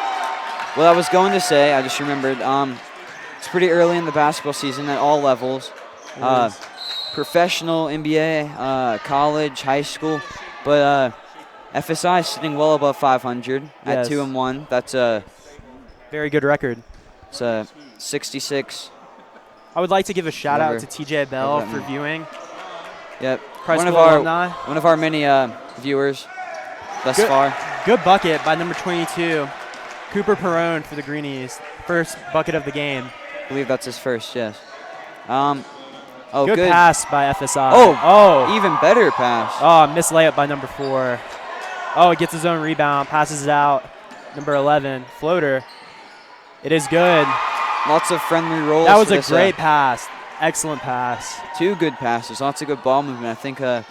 what I was going to say, I just remembered, it's pretty early in the basketball season at all levels. Professional, NBA, college, high school, but FSI is sitting well above 500 at Yes. 2-1. That's a very good record. It's a 66. I would like to give a shout out Whatever. to TJ Bell Whatever that for means. viewing. Yep. Christ One of School our alumni. one of our many viewers thus Good- far. Good bucket by number 22, Cooper Perrone for the Greenies. First bucket of the game. I believe that's his first. Yes. Oh, good, good pass by FSI. Oh, even better pass. Oh, missed layup by number 4. Oh, he gets his own rebound, passes it out. Number 11, floater. It is good. Lots of friendly rolls. That was for a this, great pass. Excellent pass. 2 good passes. Lots of good ball movement. I think the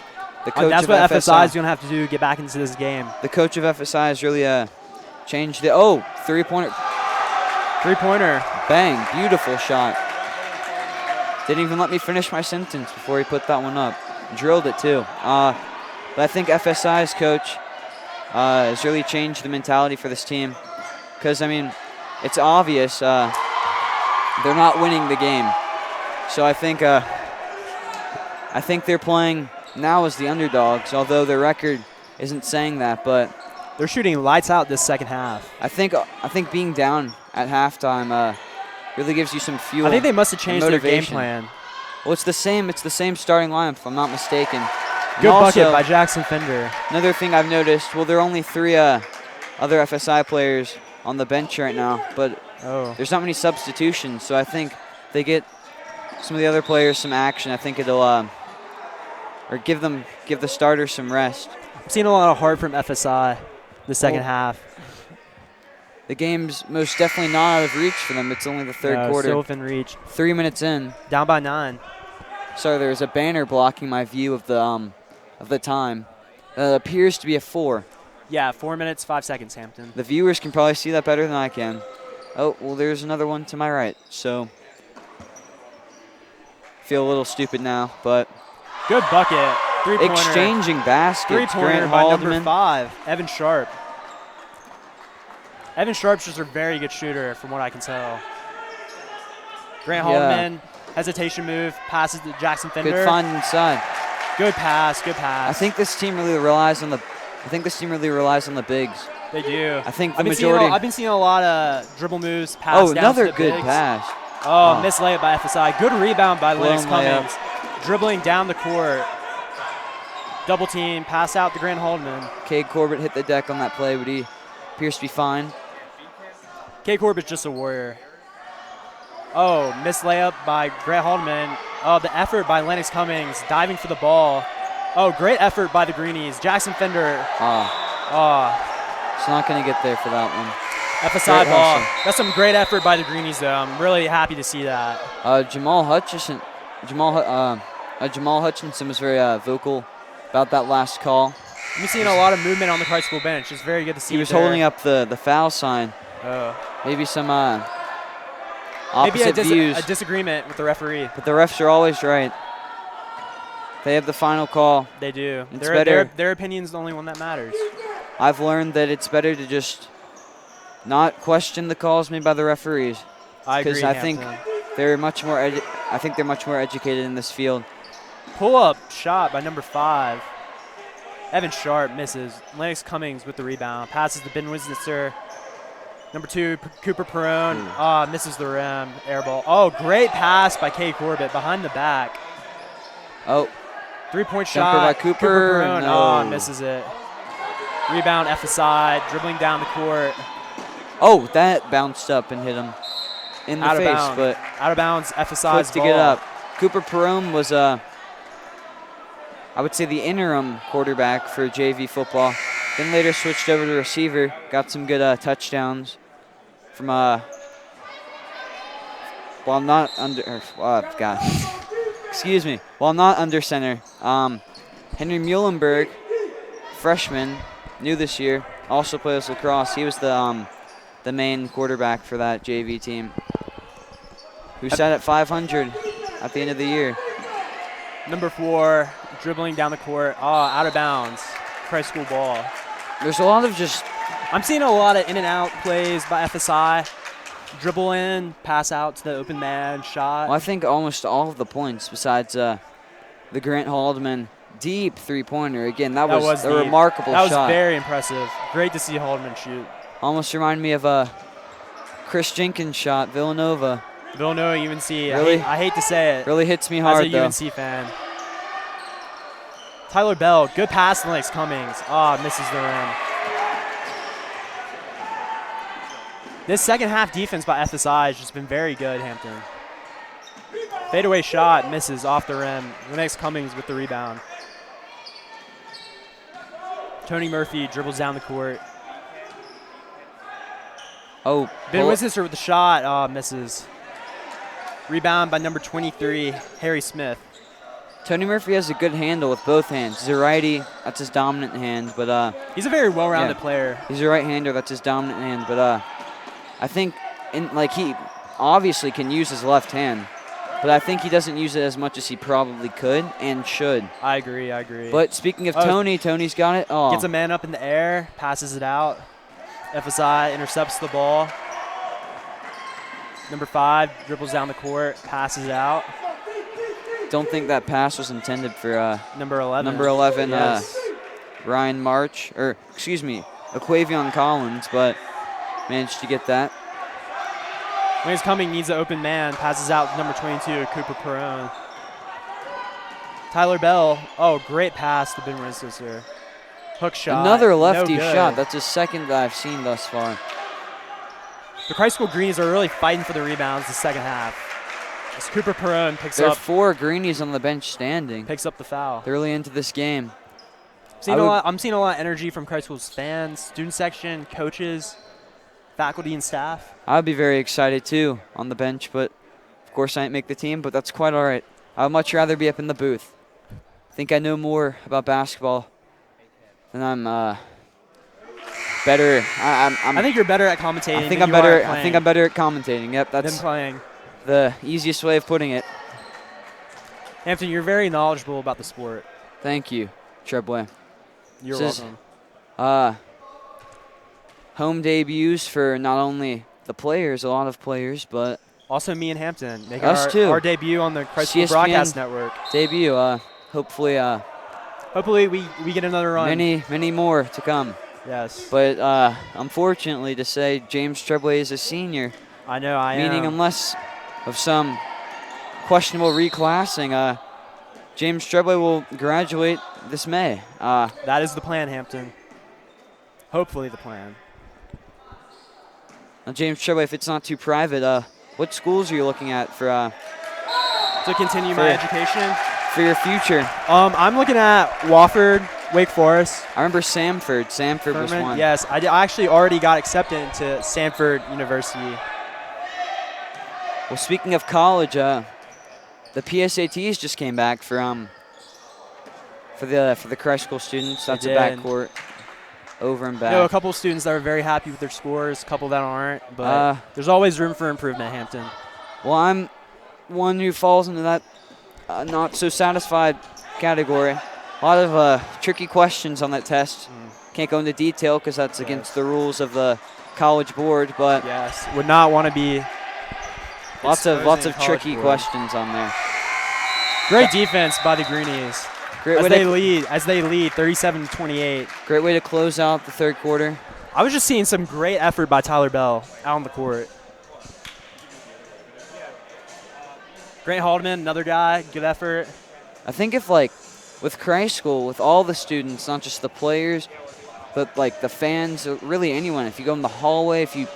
coach that's of what FSI is FSI going to have to do to get back into this game. The coach of FSI has really changed it. Oh, three-pointer. Three-pointer. Bang. Beautiful shot. Didn't even let me finish my sentence before he put that one up. Drilled it, too. But I think FSI's coach has really changed the mentality for this team. Because, I mean, it's obvious they're not winning the game. So I think they're playing now as the underdogs, although their record isn't saying that. But they're shooting lights out this second half. I think being down at halftime really gives you some fuel. I think they must have changed their game motivation. plan. Well, it's the same starting lineup, if I'm not mistaken. Good And bucket also, by Jackson Fender. Another thing I've noticed, well, there are only 3 other FSI players on the bench right now, but there's not many substitutions, so I think they get some of the other players some action. I think it'll or give the starters some rest. I'm seeing a lot of heart from FSI the second half. The game's most definitely not out of reach for them. It's only the third quarter. Still within reach. 3 minutes in. Down by 9. Sorry, there's a banner blocking my view of the time. It appears to be a 4. Yeah, 4 minutes, 5 seconds, Hampton. The viewers can probably see that better than I can. Oh, well, there's another one to my right. So, feel a little stupid now, but. Good bucket. Three-pointer. Exchanging baskets. Three-pointer Grant by Haldeman. number 5, Evan Sharp. Evan Sharp's just a very good shooter from what I can tell. Grant Haldeman, hesitation move, passes to Jackson Fender. Good find inside. Good pass, good pass. I think this team really relies on the bigs. They do. I think the I've been seeing a lot of dribble moves, pass down another to the good bigs. pass. Oh, missed layup by FSI. Good rebound by Lennox Blown layup. Cummings. Dribbling down the court. Double team, pass out to Grant Haldeman. Cade Corbett hit the deck on that play, but he appears to be fine. Cade Corbett's just a warrior. Oh, missed layup by Grant Haldeman. Oh, the effort by Lennox Cummings, diving for the ball. Oh, great effort by the Greenies. Jackson Fender. It's not going to get there for that one. FSI Great ball. hustle. That's some great effort by the Greenies, though. I'm really happy to see that. Jamal Hutchinson was very vocal about that last call. I'm seeing a lot of movement on the Christ School bench. It's very good to see. He was there. holding up the foul sign. Oh. Maybe some Maybe opposite views. a disagreement with the referee. But the refs are always right. They have the final call. They do. It's better. Their opinion's the only one that matters. I've learned that it's better to just not question the calls made by the referees. I agree. Because I think they're much more. They're much more educated in this field. Pull-up shot by number 5. Evan Sharp misses. Lennox Cummings with the rebound. Passes to Ben Wisnitzer. Number 2, Cooper Perrone. Misses the rim. Air ball. Oh, great pass by Kay Corbett behind the back. Oh. Three-point Jumper shot. by Cooper. Perrone. No. Misses it. Rebound FSI. Dribbling down the court. Oh, that bounced up and hit him in the Out of face. bounds. But out of bounds, FSI's quick to get up. Cooper Perrone was, I would say, the interim quarterback for JV football. Then later switched over to receiver. Got some good touchdowns from while not under. Excuse me. While not under center, Henry Muhlenberg freshman, new this year, also plays lacrosse. He was the main quarterback for that JV team, who sat at 500 at the end of the year. Number 4, dribbling down the court. Out of bounds. Christ School ball. There's a lot of just... I'm seeing a lot of in and out plays by FSI. Dribble in, pass out to the open man, shot. Well, I think almost all of the points besides the Grant Haldeman deep three-pointer. Again, that was a remarkable shot. That was very impressive. Great to see Haldeman shoot. Almost reminded me of a Chris Jenkins shot, Villanova. Villanova UNC. Really, I hate to say it. Really hits me hard, as a UNC fan. Tyler Bell, good pass to Lennox Cummings. Misses the rim. This second half defense by FSI has just been very good, Hampton. Fadeaway shot, misses off the rim. Lennox Cummings with the rebound. Tony Murphy dribbles down the court. Ben Wisnister with the shot, misses. Rebound by number 23, Harry Smith. Tony Murphy has a good handle with both hands. He's a righty, that's his dominant hand, but he's a very well-rounded player. He's a right-hander, that's his dominant hand, but I think he obviously can use his left hand, but I think he doesn't use it as much as he probably could and should. I agree. But speaking of Tony, Tony's got it. Gets a man up in the air, passes it out. FSI intercepts the ball. Number 5 dribbles down the court, passes it out. Don't think that pass was intended for number 11. Number 11, yes. Ryan March, or excuse me, Aquavion Collins, but managed to get that. Lennox Cummings needs an open man, passes out to number 22, Cooper Perone. Tyler Bell, great pass to Ben Wisnister. Hook shot. Another lefty shot. That's his second that I've seen thus far. The Christ School Greenies are really fighting for the rebounds the second half. As Cooper Perone picks there up. There are 4 Greenies on the bench standing. Picks up the foul. They're really into this game. I'm seeing a lot of energy from Christ School's fans, student section, coaches, faculty, and staff. I'd be very excited too on the bench, but of course I didn't make the team, but that's quite all right. I would much rather be up in the booth. I think I know more about basketball than I'm better. I think you're better at commentating. I think I'm better at commentating. Yep, that's than playing. The easiest way of putting it. Hampton, you're very knowledgeable about the sport. Thank you, Trebway. You're welcome. Home debuts for not only the players, a lot of players, but also me and Hampton making us too. Our debut on the Christ School Broadcast Network. Debut. Hopefully we get another run. Many more to come. Yes. But unfortunately, to say James Trebway is a senior. I know. I am. Meaning, unless of some questionable reclassing, James Trebway will graduate this May. That is the plan, Hampton. Hopefully the plan. Now, James Trebway, if it's not too private, what schools are you looking at for to continue my education? For your future? I'm looking at Wofford, Wake Forest. I remember Samford. Samford was one. Yes, I actually already got accepted into Samford University. Well, speaking of college, the PSATs just came back for the Christ School students. That's a backcourt, over and back. A couple of students that are very happy with their scores, a couple that aren't, but there's always room for improvement, Hampton. Well, I'm one who falls into that not so satisfied category. A lot of tricky questions on that test. Can't go into detail because that's against the rules of the college board, but yes, would not want to be. Lots of tricky questions on there. Great defense by the Greenies. As they lead 37-28. Great way to close out the third quarter. I was just seeing some great effort by Tyler Bell out on the court. Grant Haldeman, another guy, good effort. I think if with Christ School, with all the students, not just the players, but the fans, really anyone, if you go in the hallway, if you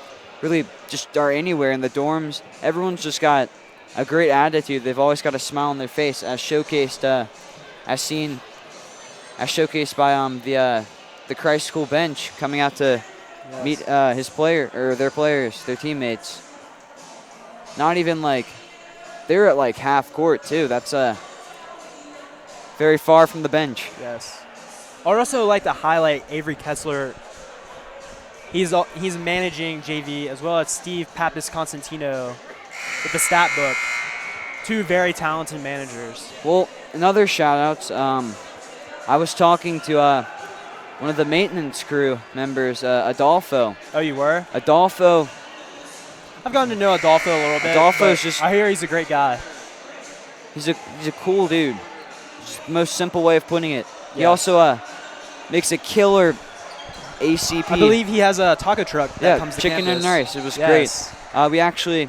really just are anywhere in the dorms, everyone's just got a great attitude. They've always got a smile on their face, as showcased by the Christ School bench coming out to meet their players, their teammates. Not even they're at half court too. That's very far from the bench. Yes. I'd also like to highlight Avery Kessler. He's managing JV, as well as Steve Pappas Constantino with the stat book. Two very talented managers. Well, another shout-outs. I was talking to one of the maintenance crew members, Adolfo. Oh, you were? Adolfo. I've gotten to know Adolfo a little bit. Adolfo's just. I hear he's a great guy. He's a cool dude. Just the most simple way of putting it. He Yes. also makes a killer ACP. I believe he has a taco truck that comes to chicken campus. and rice. It was Yes. great. We actually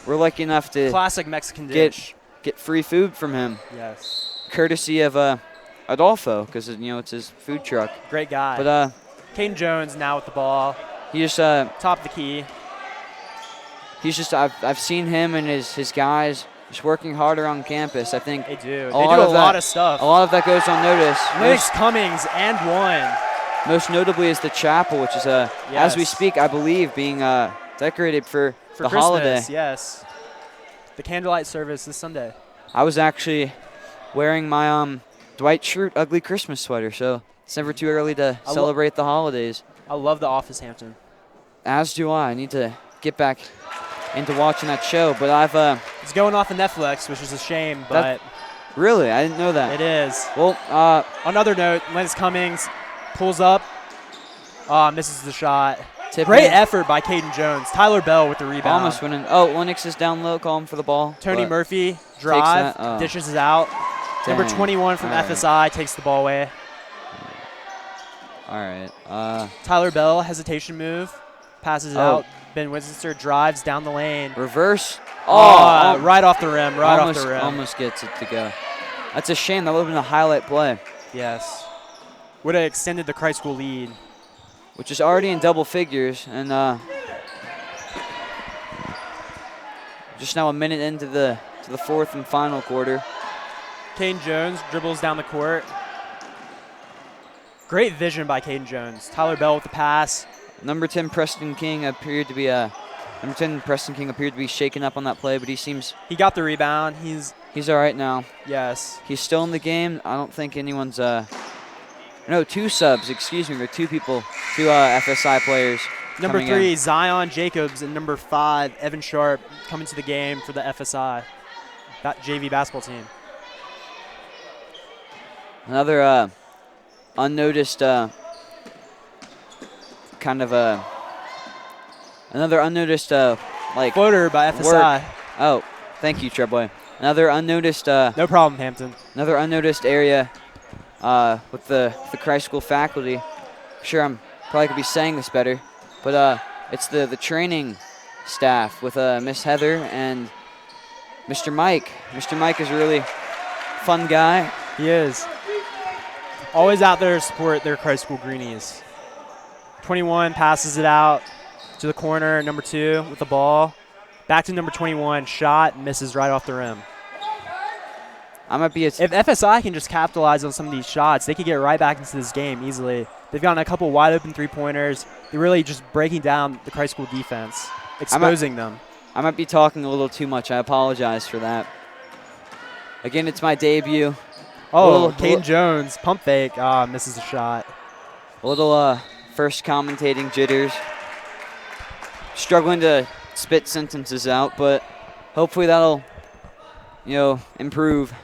were lucky enough to Classic Mexican dish. get free food from him. Yes. Courtesy of Adolfo, because it's his food truck. Great guy. But Caden Jones now with the ball. he just top of the key. He's just I've seen him and his guys just working harder on campus. I think they do. A lot of stuff. A lot of that goes unnoticed. Lennox Cummings and one. Most notably is the chapel, which is as we speak, I believe, being decorated for the Christmas, holiday. Yes. The candlelight service this Sunday. I was actually wearing my Dwight Schrute ugly Christmas sweater, so it's never too early to celebrate the holidays. I love The Office Hampton. As do I. I need to get back into watching that show, but I've it's going off of Netflix, which is a shame, but really, I didn't know that. It is. Well, another note, Lennox Cummings pulls up, misses the shot. Tipping. Great effort by Caden Jones. Tyler Bell with the rebound. Almost winning. Oh, Lennox is down low, calling for the ball. Tony but Murphy, drive, that, dishes it out. Number Dang. 21 from All right. FSI takes the ball away. All right. Tyler Bell, hesitation move, passes it out. Ben Winchester drives down the lane. Reverse. Right off the rim, off the rim. Almost gets it to go. That's a shame. That would have been a highlight play. Yes. Would have extended the Christ School lead. Which is already in double figures. And just now a minute into the fourth and final quarter. Caden Jones dribbles down the court. Great vision by Caden Jones. Tyler Bell with the pass. Number 10 Preston King appeared to be shaken up on that play, but he got the rebound. He's all right now. Yes. He's still in the game. I don't think anyone's no, two subs, excuse me, or two FSI players. Number 3, in. Zion Jacobs, and number 5, Evan Sharp, coming to the game for the FSI, that JV basketball team. Another unnoticed floater by FSI. Work. Oh, thank you, Trebboy. Another unnoticed. No problem, Hampton. Another unnoticed area with the Christ School faculty. Sure, I'm probably could be saying this better, but it's the training staff with Miss Heather and Mr. Mike. Mr. Mike is a really fun guy. He is. Always out there to support their Christ School Greenies. 21 passes it out to the corner. Number 2 with the ball. Back to number 21. Shot, misses right off the rim. If FSI can just capitalize on some of these shots, they could get right back into this game easily. They've gotten a couple wide open three-pointers. They're really just breaking down the Christ School defense, exposing them. I might be talking a little too much. I apologize for that. Again, it's my debut. Oh, Caden Jones, pump fake, misses the shot. A little first commentating jitters. Struggling to spit sentences out, but hopefully that'll, improve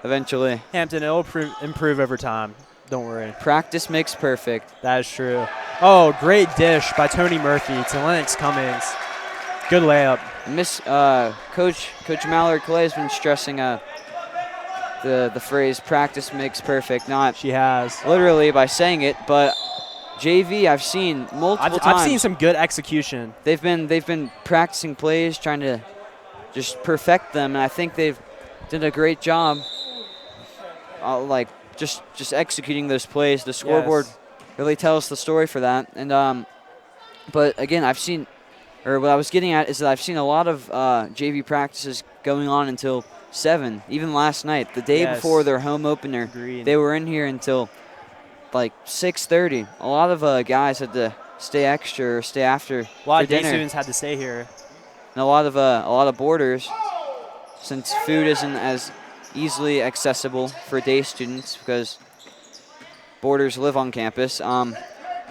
eventually. Hampton, it'll improve over time. Don't worry. Practice makes perfect. That is true. Oh, great dish by Tony Murphy to Lennox Cummings. Good layup. Coach Mallory Clay has been stressing the phrase "practice makes perfect." Not she has literally by saying it, but JV I've seen multiple times. I've seen some good execution. They've been practicing plays, trying to just perfect them, and I think they've done a great job. Just executing those plays. The scoreboard really tells the story for that. And but again, what I was getting at is that I've seen a lot of JV practices going on until 7. Even last night, the day before their home opener, they were in here until like 6:30. A lot of guys had to stay extra or stay after a lot for of day dinner. students had to stay here. And a lot of boarders, since food isn't as easily accessible for day students because boarders live on campus. A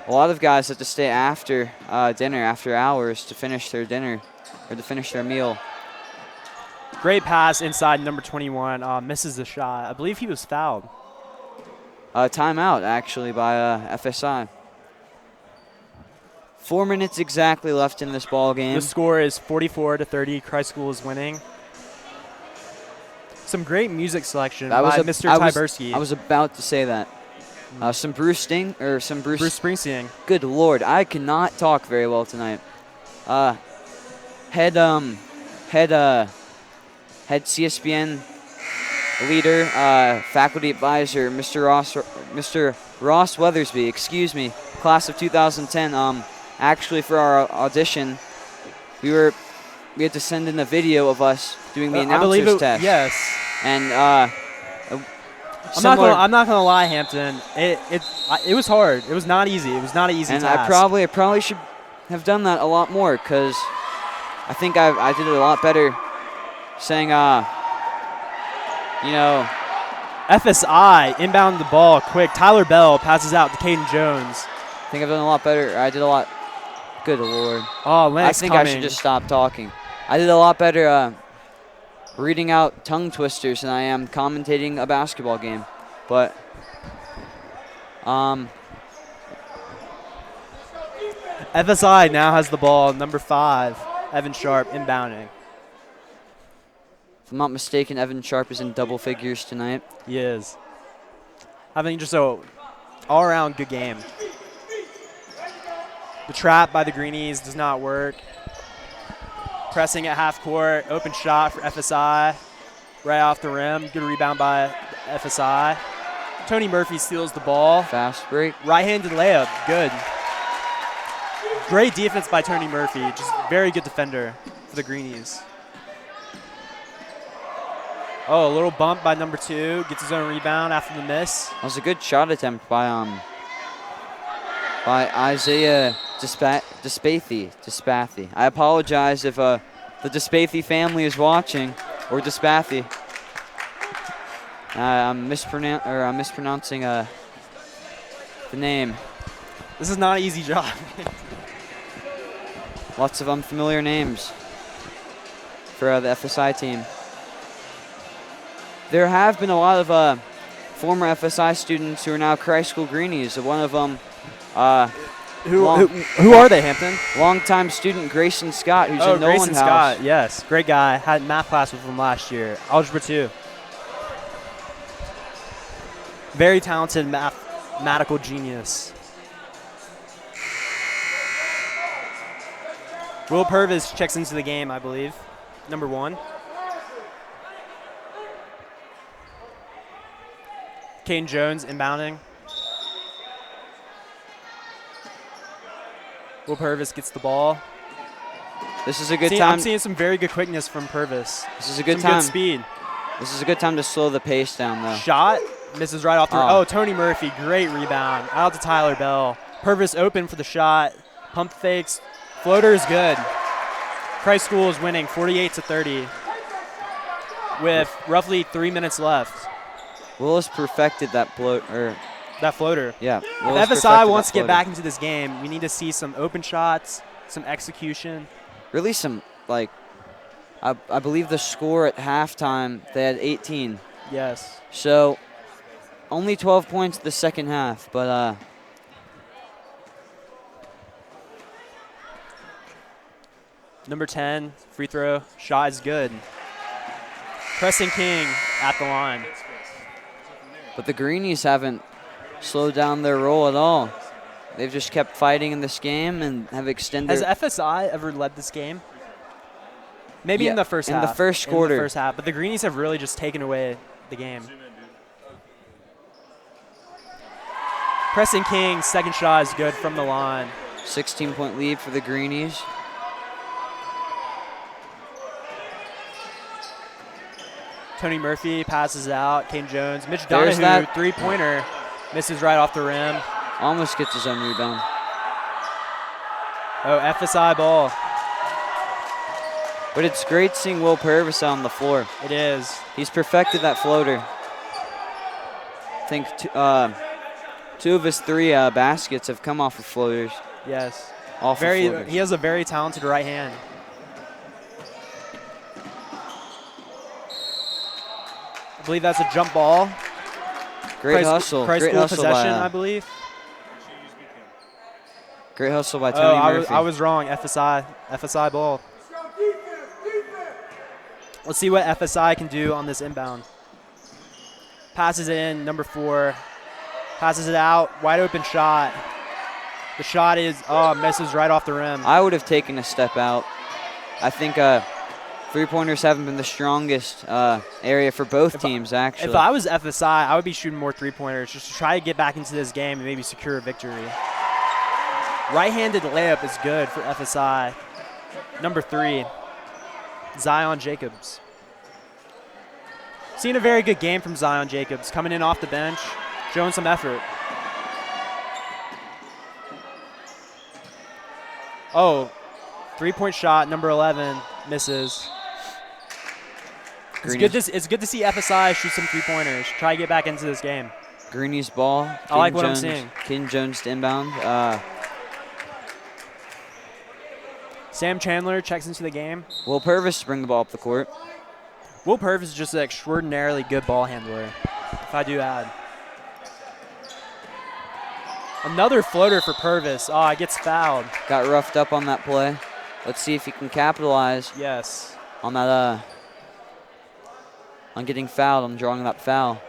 lot of guys have to stay after dinner, after hours, to finish their dinner or to finish their meal. Great pass inside number 21. Misses the shot. I believe he was fouled. Timeout, actually, by FSI. 4 minutes exactly left in this ball game. The score is 44-30. Christ School is winning. Some great music selection by Mr. Tyberski. I was about to say that. Some Bruce Springsteen. Good Lord, I cannot talk very well tonight. Head CSBN leader, faculty advisor, Mr. Ross Weathersby. Excuse me, class of 2010. Actually, for our audition, we had to send in a video of us doing the announcers test. Yes. And I'm not gonna lie, Hampton. It was hard. It was not easy. It was not an easy and task. I probably should have done that a lot more because I think I did it a lot better saying FSI inbound the ball quick. Tyler Bell passes out to Caden Jones. I think I've done a lot better. I did a lot. Good Lord. Oh, Lennox I think I should just stop talking. I did a lot better reading out tongue twisters than I am commentating a basketball game. But FSI now has the ball. Number 5, Evan Sharp inbounding. If I'm not mistaken, Evan Sharp is in double figures tonight. He is. Having just a all-around good game. The trap by the Greenies does not work. Pressing at half court. Open shot for FSI. Right off the rim. Good rebound by FSI. Tony Murphy steals the ball. Fast break. Right-handed layup. Good. Great defense by Tony Murphy. Just very good defender for the Greenies. Oh, a little bump by number 2. Gets his own rebound after the miss. That was a good shot attempt by Isaiah Despathi. I apologize if the Despathi family is watching, or Despathi. I'm mispronouncing the name. This is not an easy job. Lots of unfamiliar names for the FSI team. There have been a lot of former FSI students who are now Christ School Greenies. One of them, who are they, Hampton? Longtime student Grayson Scott, who's in Nolan Grayson House. Scott, yes, great guy. Had math class with him last year, Algebra 2. Very talented mathematical genius. Will Purvis checks into the game, I believe. Number 1. Caden Jones inbounding. Will Purvis gets the ball. This is a good time. I'm seeing some very good quickness from Purvis. This is a good time. Good speed. This is a good time to slow the pace down, though. Shot. Misses right off the rim. Oh, Tony Murphy. Great rebound. Out to Tyler Bell. Purvis open for the shot. Pump fakes. Floater is good. Christ School is winning 48-30 with roughly 3 minutes left. Willis perfected that floater. Yeah. If FSI wants to get back into this game, we need to see some open shots, some execution. Really some, I believe the score at halftime, they had 18. Yes. So only 12 points the second half, but number 10, free throw, shot is good. Preston King at the line. But the Greenies haven't slowed down their roll at all. They've just kept fighting in this game and have extended. Has FSI ever led this game? Maybe in the first half. In the first quarter. In the first half. But the Greenies have really just taken away the game. Preston King, second shot is good from the line. 16-point lead for the Greenies. Tony Murphy passes out. Caden Jones. Mitch Donahue, three-pointer. Misses right off the rim. Almost gets his own rebound. Oh, FSI ball. But it's great seeing Will Purvis on the floor. It is. He's perfected that floater. I think two of his 3 baskets have come off of floaters. Yes. Off of floaters. He has a very talented right hand. I believe that's a jump ball. Great hustle. Christ Great School hustle possession, by, I believe. Great hustle by Tony Murphy. I was wrong. FSI ball. Let's see what FSI can do on this inbound. Passes it in, number 4. Passes it out, wide open shot. The shot misses right off the rim. I would have taken a step out. I think three-pointers haven't been the strongest area for both teams, actually. If I was FSI, I would be shooting more three-pointers just to try to get back into this game and maybe secure a victory. Right-handed layup is good for FSI. Number 3, Zion Jacobs. Seen a very good game from Zion Jacobs, coming in off the bench, showing some effort. Oh, three-point shot, number 11, misses. It's good to see FSI shoot some three-pointers, try to get back into this game. Greenies ball. I like what I'm seeing. King Jones to inbound. Sam Chandler checks into the game. Will Purvis to bring the ball up the court. Will Purvis is just an extraordinarily good ball handler, if I do add. Another floater for Purvis. Oh, it gets fouled. Got roughed up on that play. Let's see if he can capitalize. Yes. On that, on getting fouled, on drawing that foul,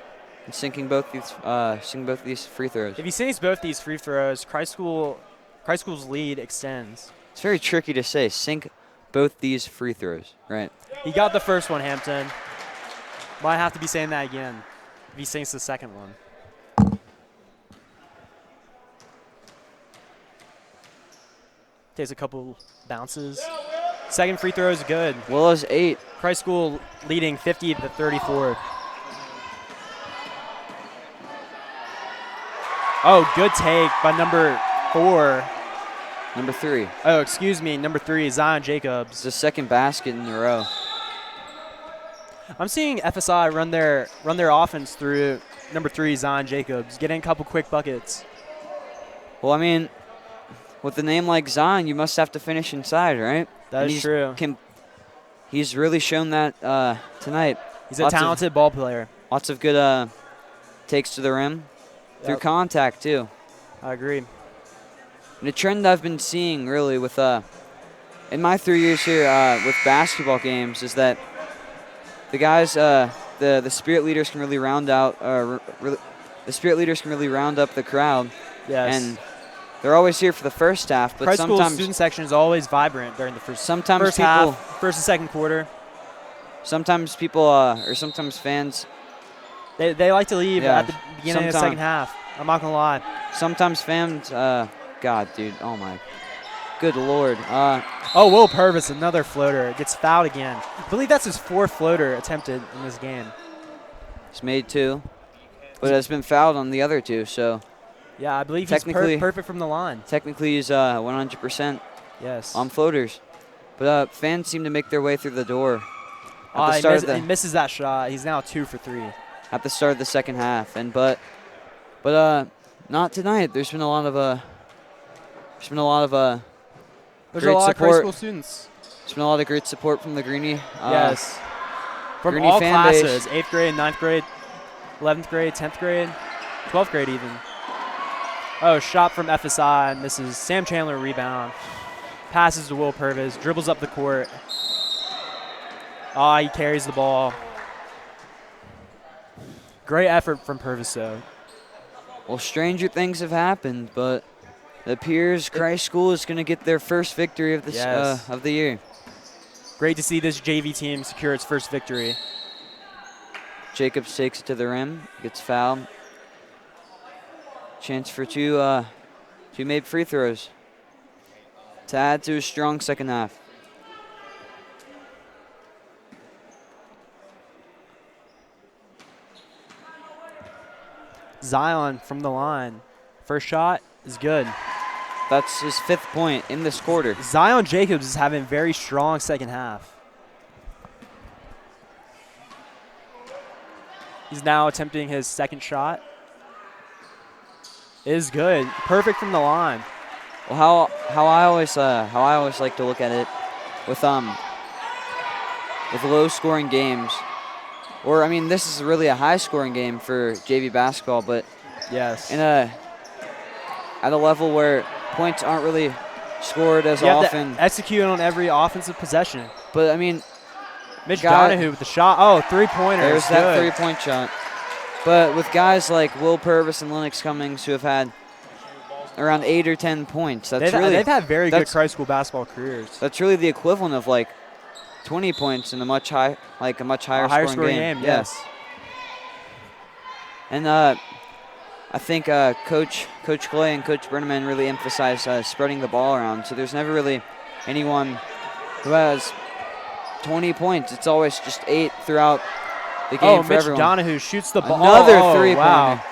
and sinking both these free throws. If he sinks both these free throws, Christ School's lead extends. It's very tricky to say. Sink both these free throws, right? He got the first one, Hampton. Might have to be saying that again if he sinks the second one. Takes a couple bounces. Second free throw is good. Willow's 8. Christ School leading 50-34. Oh, good take by number 4. Number 3. Oh, excuse me, number 3, Zion Jacobs. It's the second basket in a row. I'm seeing FSI run their offense through number 3, Zion Jacobs, getting a couple quick buckets. Well, I mean, with a name like Zion, you must have to finish inside, right? That is true. He's really shown that tonight. He's a talented ball player. Lots of good takes to the rim through contact, too. I agree. And a trend I've been seeing really with in my 3 years here with basketball games is that the guys, the spirit leaders can really round out the spirit leaders can really round up the crowd. Yes. And they're always here for the first half, but Christ School's sometimes student section is always vibrant during the first half, first and second quarter. Sometimes people or sometimes fans they like to leave at the beginning of the second half. I'm not gonna lie. Sometimes fans, God, dude, oh my, good Lord. Oh, Will Purvis, another floater, gets fouled again. I believe that's his 4th floater attempted in this game. He's made 2, but has been fouled on the other 2, so. Yeah, I believe he's perfect from the line. Technically, he's 100% on floaters. But fans seem to make their way through the door. He misses that shot. He's now 2 for 3. At the start of the second half. But not tonight. There's been a lot of There's a lot of Christ School students. There's been a lot of great support from the Greenie. Yes. From Greenie all fan classes, base. 8th grade, 9th grade, 11th grade, 10th grade, 12th grade even. Oh, shot from FSI, misses. Sam Chandler rebound. Passes to Will Purvis, dribbles up the court. He carries the ball. Great effort from Purvis, though. Well, stranger things have happened, but it appears Christ School is going to get their first victory of this of the year. Great to see this JV team secure its first victory. Jacobs takes it to the rim, gets fouled. Chance for two made free throws to add to a strong second half. Zion from the line. First shot is good. That's his 5th point in this quarter. Zion Jacobs is having a very strong second half. He's now attempting his second shot. Is good. Perfect from the line. Well, how I always like to look at it with low-scoring games, or I mean, this is really a high-scoring game for JV basketball, but yes, at a level where points aren't really scored as you often. Have to execute on every offensive possession. But I mean, Mitch Donahue with the shot. Oh, three-pointer. There's that three-point shot. But with guys like Will Purvis and Lennox Cummings who have had around 8 or 10 points, they've had very good high school basketball careers. That's really the equivalent of like 20 points in a much higher scoring game. Yes. And I think Coach Clay and Coach Brenneman really emphasize spreading the ball around. So there's never really anyone who has 20 points. It's always just 8 throughout the game for Mitch everyone. Donahue shoots the ball. Another three-pointer. Wow.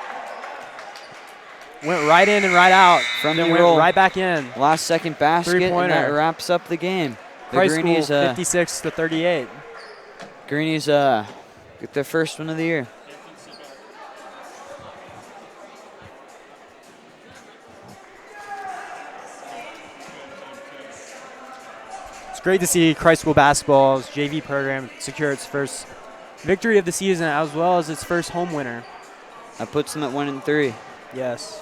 Went right in and right out. From then the went roll. right back in. Last second basket, and that wraps up the game. The High Greenies, School 56-38. Greenies get their first win of the year. It's great to see Christ School Basketball's JV program secure its first victory of the season as well as its first home winner. That puts them at 1-3. Yes.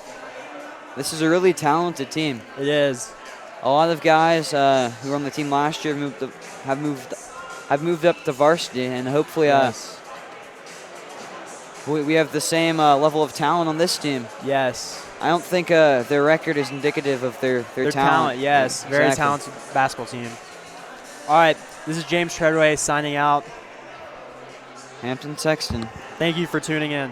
This is a really talented team. It is. A lot of guys who were on the team last year have moved up to varsity, and hopefully we have the same level of talent on this team. Yes. I don't think their record is indicative of their talent. Yes, Exactly. very talented basketball team. All right, this is James Treadway signing out. Hampton Sexton. Thank you for tuning in.